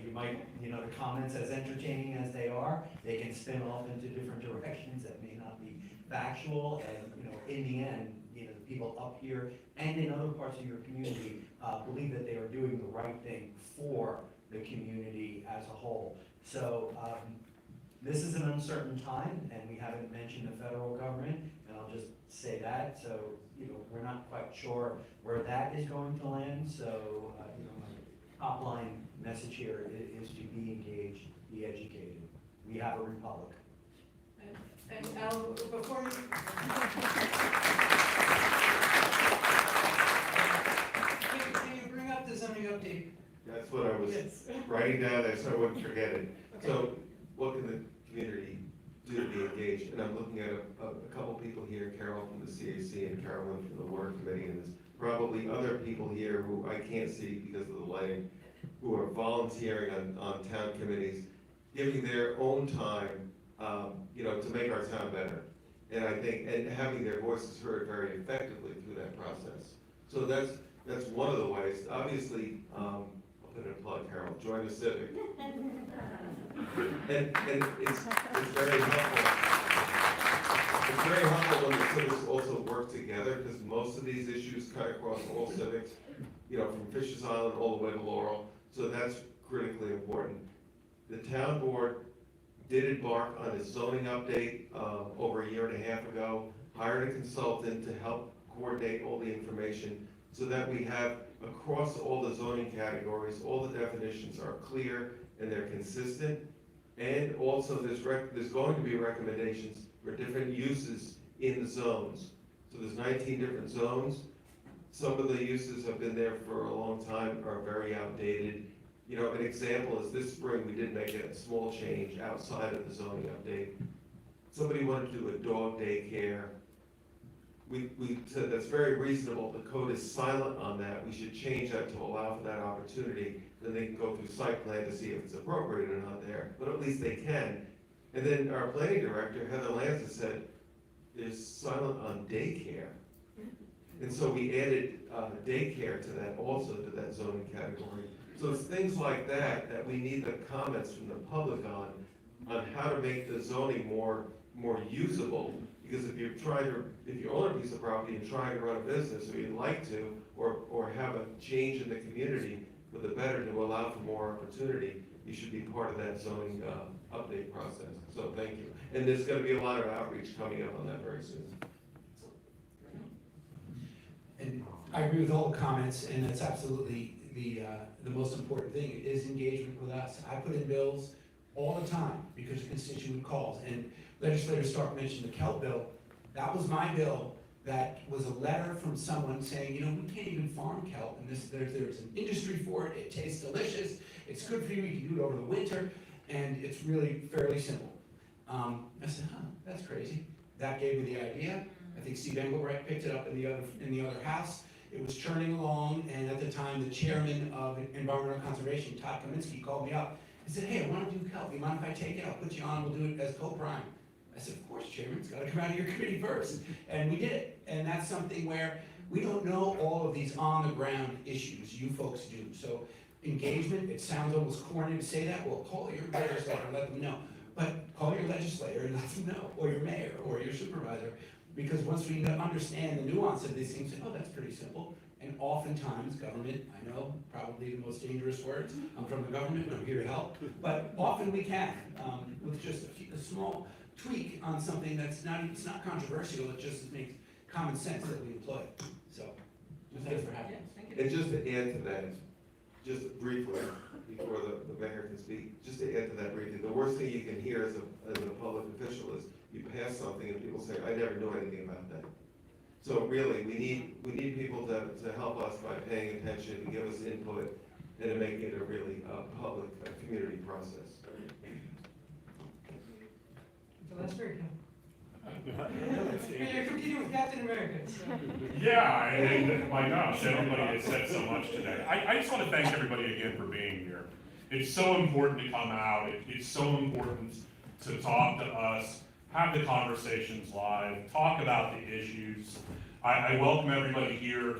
S2: You might, the comments, as entertaining as they are, they can spin off into different directions that may not be factual, and, in the end, the people up here and in other parts of your community believe that they are doing the right thing for the community as a whole. So This is an uncertain time, and we haven't mentioned the federal government, and I'll just say that, so, we're not quite sure where that is going to land, so, my top line message here is to be engaged, be educated. We have a republic.
S6: And Al, before we. Can you bring up the zoning update?
S5: That's what I was
S6: Yes.
S5: writing down there so I wouldn't forget it. So what can the community do to be engaged? And I'm looking at a couple people here, Carol from the CAC and Carolyn from the Water Committee, and there's probably other people here who I can't see because of the lighting, who are volunteering on town committees, giving their own time, to make our town better. And I think, and having their voices heard very effectively through that process. So that's one of the ways. Obviously, I'll put in a plug, Carol, join the Civic. And it's very helpful. It's very helpful when the civics also work together, because most of these issues cut across all civics, from Fishers Island all the way to Laurel. So that's critically important. The town board did embark on a zoning update over a year and a half ago, hired a consultant to help coordinate all the information so that we have across all the zoning categories, all the definitions are clear and they're consistent. And also there's going to be recommendations for different uses in the zones. So there's 19 different zones. Some of the uses have been there for a long time, are very outdated. An example is this spring, we did make a small change outside of the zoning update. Somebody wanted to do a dog daycare. We said that's very reasonable, the code is silent on that, we should change that to allow for that opportunity. Then they can go through site plan to see if it's appropriate or not there, but at least they can. And then our planning director, Heather Lanza, said, there's silent on daycare. And so we added daycare to that, also to that zoning category. So it's things like that we need the comments from the public on how to make the zoning more usable. Because if you own a piece of property and trying to run a business, or you'd like to, or have a change in the community for the better to allow for more opportunity, you should be part of that zoning update process. So thank you. And there's gonna be a lot of outreach coming up on that very soon.
S7: And I agree with all the comments, and that's absolutely the most important thing is engagement with us. I put in bills all the time because of constituent calls. And Legislator Stark mentioned the kelp bill. That was my bill. That was a letter from someone saying, we can't even farm kelp, and there's an industry for it. It tastes delicious. It's good for you. You can do it over the winter, and it's really fairly simple. I said, that's crazy. That gave me the idea. I think Steve Engelbrecht picked it up in the other house. It was churning along, and at the time, the chairman of Environmental Conservation, Todd Kaminsky, called me up and said, hey, I want to do kelp. You mind if I take it? I'll put you on. We'll do it as co-prime. I said, of course, Chairman. It's got to come out of your committee first. And we did it. And that's something where we don't know all of these on-the-ground issues. You folks do. So engagement, it sounds almost corny to say that. Well, call your legislator and let them know. But call your legislator and let them know, or your mayor, or your supervisor. Because once we understand the nuance of these things, that's pretty simple. And oftentimes, government, I know, probably the most dangerous words. I'm from the government, and I'm here to help. But often we can, with just a small tweak on something it's not controversial, it just makes common sense that we employ. So, thanks for having us.
S5: And just to add to that, just briefly, before the mayor can speak, just to add to that briefly, the worst thing you can hear as a public official is you pass something and people say, I never knew anything about that. So really, we need people to help us by paying attention and give us input and to make it a really public, community process.
S6: So that's very good. And you're competing with Captain America. So.
S4: Yeah, and my gosh, everybody has said so much today. I just want to thank everybody again for being here. It's so important to come out. It's so important to talk to us, have the conversations live, talk about the issues. I welcome everybody here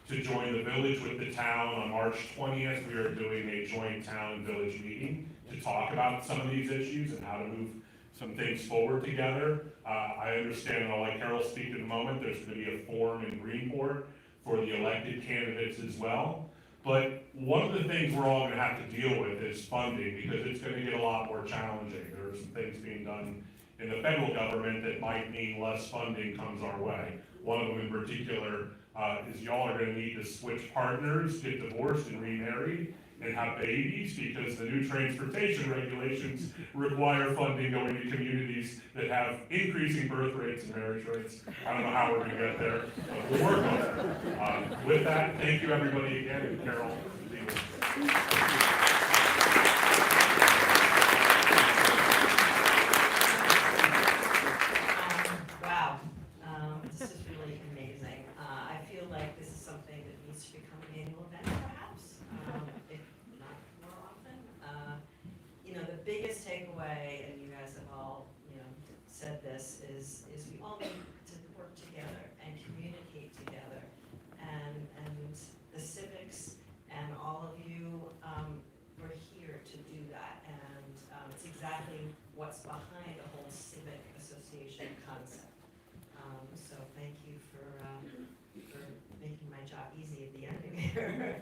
S4: to join the village with the town on March 20th. We are doing a joint town and village meeting to talk about some of these issues and how to move some things forward together. I understand, and I'll let Carol speak in a moment, there's going to be a forum in Greenport for the elected candidates as well. But one of the things we're all gonna have to deal with is funding, because it's gonna get a lot more challenging. There are some things being done in the federal government that might mean less funding comes our way. One of them in particular is y'all are gonna need to switch partners, get divorced and remarried, and have babies, because the new transportation regulations require funding going to communities that have increasing birth rates and marriage rates. I don't know how we're gonna get there, but we'll work on it. With that, thank you everybody again, and Carol.
S1: Wow, this is really amazing. I feel like this is something that needs to become an annual event perhaps, if not more often. You know, the biggest takeaway, and you guys have all, you know, said this, is we all need to work together and communicate together. And the civics and all of you were here to do that. And it's exactly what's behind the whole civic association concept. So thank you for making my job easy at the end here.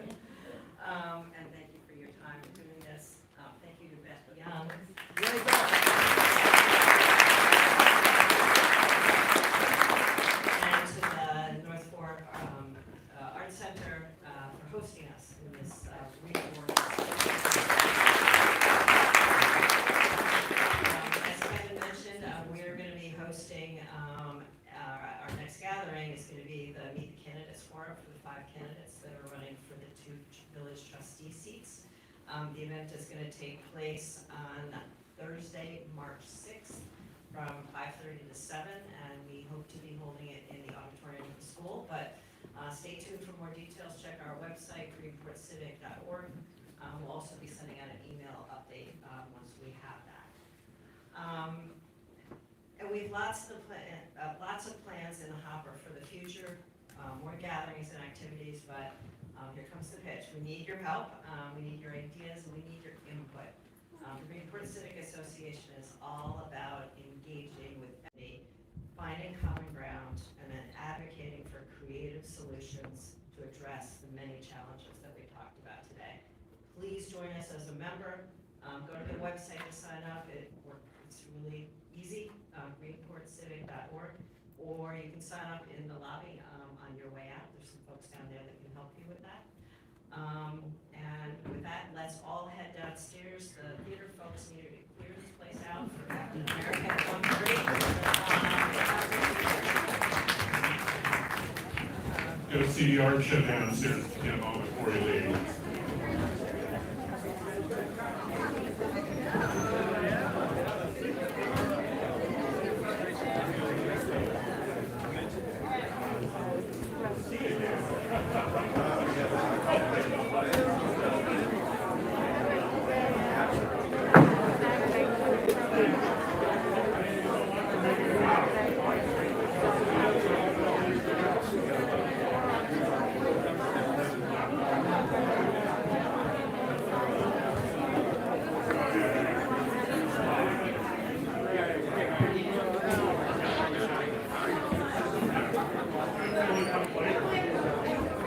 S1: And thank you for your time in doing this. Thank you to Beth Young. And to the North Fork Art Center for hosting us in this Greenport. As Kevin mentioned, we're going to be hosting our next gathering is going to be the Meet the Candidates Forum for the 5 candidates that are running for the 2 village trustee seats. The event is going to take place on Thursday, March 6th from 5:30 to 7, and we hope to be holding it in the auditorium of the school. But stay tuned for more details. Check our website, greenportcivic.org. We'll also be sending out an email update once we have that. And we have lots of plans in the hopper for the future, more gatherings and activities, but here comes the pitch. We need your help, we need your ideas, and we need your input. The Greenport Civic Association is all about engaging with everybody, finding common ground, and then advocating for creative solutions to address the many challenges that we talked about today. Please join us as a member. Go to the website to sign up. It's really easy, greenportcivic.org, or you can sign up in the lobby on your way out. There's some folks down there that can help you with that. And with that, let's all head downstairs. The theater folks need to clear this place out for Captain America at 1:30.
S4: Go see the art show downstairs, Schiavoni.